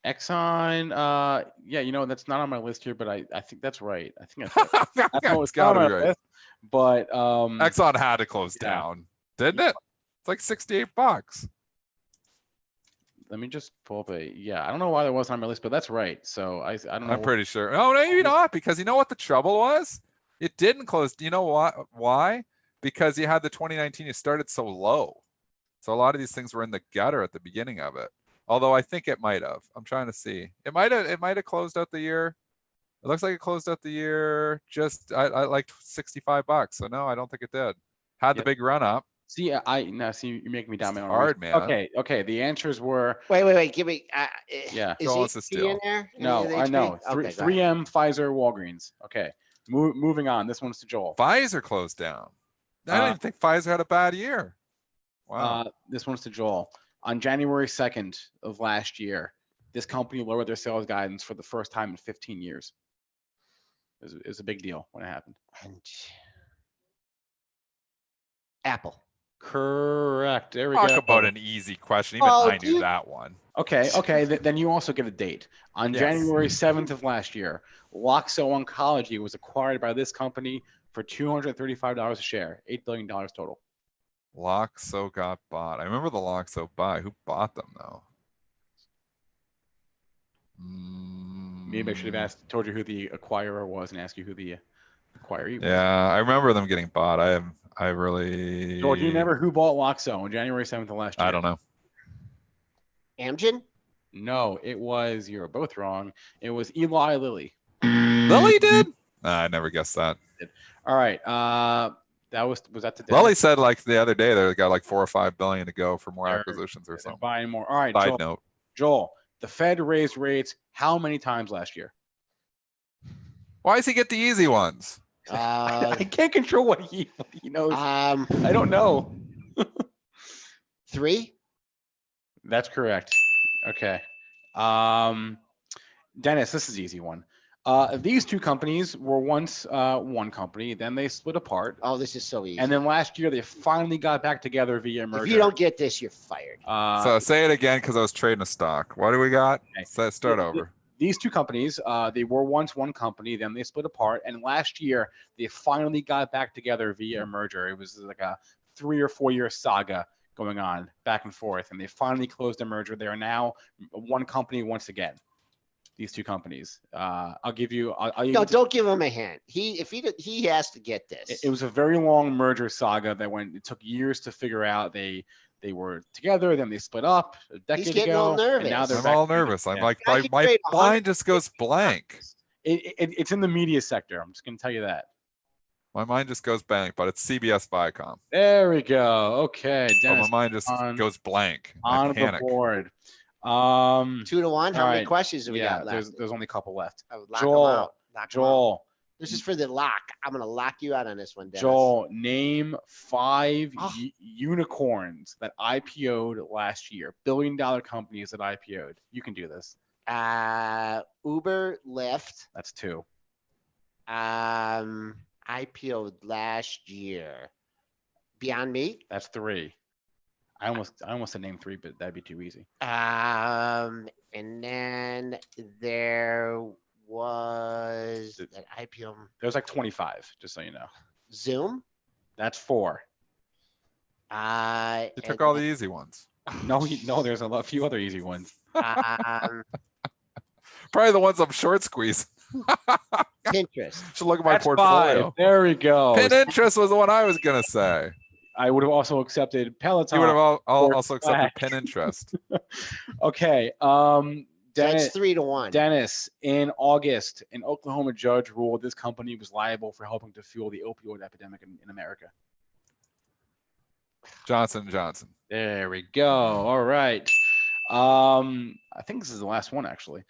Exxon, yeah, that's not on my list here, but I think that's right. I think that's right. I know
It's
it's not
got to
on
be
my
right.
list, but
Exxon had to close
yeah.
down, didn't it? It's like $68.
let me just pull up I don't know why that wasn't on my list, but that's right. So I don't know.
I'm pretty sure. Oh, no, maybe not, because you know what the trouble was? It didn't close. You know what? Why? Because you had the 2019. You started so low, so a lot of these things were in the gutter at the beginning of it. Although I think it might have. I'm trying to see. It might have closed out the year. It looks like it closed out the year just I like $65. So no, I don't think it did. Had the big run up.
See, see, you're making me down.
It's hard, man.
Okay. The answers were
Wait. Give me.
Yeah.
Is
Joel wants to
HP
steal.
in there?
no,
Any of the
I know.
HP? Okay, go ahead.
3M, Pfizer, Walgreens. Okay, moving on. This one's to Joel.
Pfizer closed down. I don't even think Pfizer had a bad year. Wow.
This one's to Joel. On January 2nd of last year, this company lowered their sales guidance for the first time in 15 years. It was a big deal when it happened.
Apple.
Correct. There we
Talk
go.
about an easy question. Even
Oh,
I knew that one.
Okay. Then you also get a date. On
Yes.
January 7th of last year, Loxo Oncology was acquired by this company for $235 a share, $8 billion total.
Loxo got bought. I remember the Loxo buy. Who bought them though?
Maybe I should have told you who the acquirer was and asked you who the acquiree was.
Yeah, I remember them getting bought. I really.
Joel, do you remember who bought Loxo on January 7th of last year?
I don't know.
Amgen?
No, it was, you're both wrong. It was Eli Lilly.
Lilly did? I never guessed that.
All right. Was that today?
Lilly said like the other day they got like 4 or 5 billion to go for more acquisitions or
They're
something.
buying more. All right,
Side note.
Joel, the Fed raised rates how many times last year?
Why does he get the easy ones?
I can't control what he knows. I don't know.
3?
That's correct. Okay. Dennis, this is an easy one. These two companies were once one company, then they split apart,
Oh, this is so easy.
and then last year they finally got back together via merger.
if you don't get this, you're fired.
So say it again because I was trading a stock. What do we got?
Okay.
Start over.
These two companies, they were once one company, then they split apart, and last year they finally got back together via merger. It was like a 3 or 4 year saga going on back and forth, and they finally closed the merger. They are now one company once again. These two companies. I'll give you.
No, don't give him a hint. He has to get this.
It was a very long merger saga that it took years to figure out. They were together, then they split up a decade
He's getting
ago.
all nervous.
And now they're
I'm
back
all
together.
nervous. I'm
Yeah.
like,
Guy can
my
trade
mind just goes
150
blank.
times.
It's in the media sector. I'm just going to tell you that.
My mind just goes blank, but it's CBS Viacom.
There we go. Okay,
Oh,
Dennis,
my mind just goes blank. I
on the
panic.
board.
2 to 1. How
all
many
right.
questions do we
Yeah,
got left?
there's only a couple left.
I would lock
Joel,
'em out. Lock 'em out.
Joel,
This is for the lock. I'm gonna lock you out on this one, Dennis.
Joel, name 5
Oh.
unicorns that IPO'd last year. $1 billion companies that IPO'd. You can do this.
Uber, Lyft,
That's 2.
IPO'd last year. Beyond Meat.
That's 3. I almost said name 3, but that'd be too easy.
And then there was an IPO.
There's like 25, just so you know.
Zoom.
That's 4.
You took all the easy ones.
No, there's a few other easy ones.
Probably the ones I'm short squeezing.
Pinterest.
Should look at my
That's
portfolio.
5. There we go.
Pinterest was the one I was gonna say.
I would have also accepted Peloton.
You would have also
or
accepted
Slack.
Pinterest.
Okay.
That's 3 to 1.
Dennis, in August, an Oklahoma judge ruled this company was liable for helping to fuel the opioid epidemic in America.
Johnson & Johnson.
There we go. All right. I think this is the last one, actually.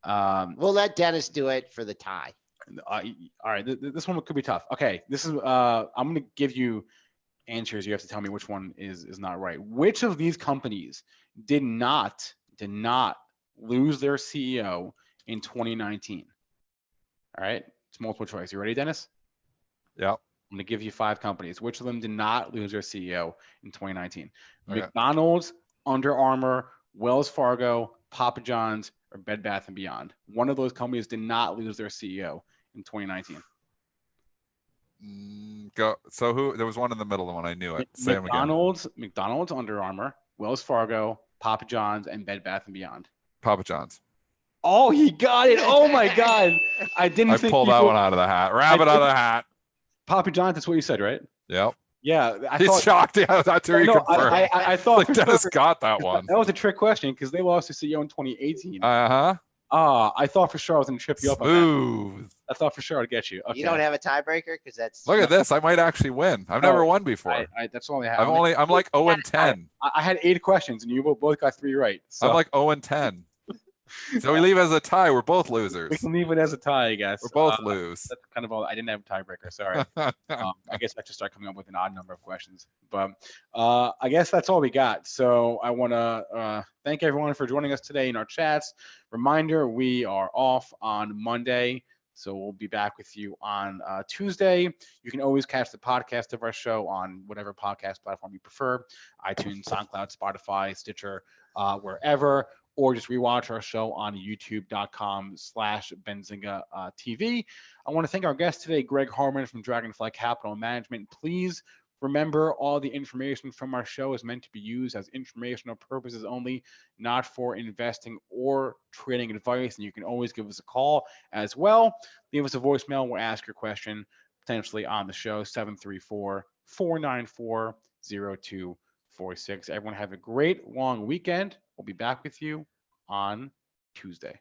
We'll let Dennis do it for the tie.
All right. This one could be tough. Okay. This is. I'm going to give you answers. You have to tell me which one is not right. Which of these companies did not lose their CEO in 2019? All right. It's multiple choice. You ready, Dennis?
Yep.
I'm going to give you 5 companies. Which of them did not lose their CEO in 2019?
Okay.
McDonald's, Under Armour, Wells Fargo, Papa John's, or Bed Bath & Beyond. One of those companies did not lose their CEO in 2019.
Go. So who? There was one in the middle, the one I knew it. Say them again.
McDonald's, Under Armour, Wells Fargo, Papa John's, and Bed Bath & Beyond.
Papa John's.
Oh, he got it. Oh my God. I didn't think
pulled that one out of the hat. Rabbit out of the hat.
Papa John's, that's what you said, right?
Yep.
Yeah.
He's shocked. Yeah, that's who he confirmed.
I thought
like Dennis got that one.
That was a trick question because they lost their CEO in 2018.
Uh-huh.
I thought for sure I was going to trip you up on
Smooth.
that. I thought for sure I'd get you. Okay.
You don't have a tiebreaker because that's.
Look at this. I might actually win. I've never won before.
That's all I have.
I'm like 0-10.
I had 8 questions and you both got 3 right. So
I'm like 0-10. So we leave as a tie. We're both losers.
we can leave it as a tie, I guess.
We're both lose.
That's kind of all. I didn't have a tiebreaker. Sorry. I guess I should start coming up with an odd number of questions. But I guess that's all we got. So I want to thank everyone for joining us today in our chats. Reminder, we are off on Monday. So we'll be back with you on Tuesday. You can always catch the podcast of our show on whatever podcast platform you prefer, iTunes, SoundCloud, Spotify, Stitcher, wherever, or just rewatch our show on youtube.com/Benzinga TV. I want to thank our guest today, Greg Harmon from Dragonfly Capital Management. Please remember, all the information from our show is meant to be used as informational purposes only, not for investing or trading advice. And you can always give us a call as well. Leave us a voicemail. We'll ask your question potentially on the show, 734-494-0246. Everyone have a great long weekend. We'll be back with you on Tuesday.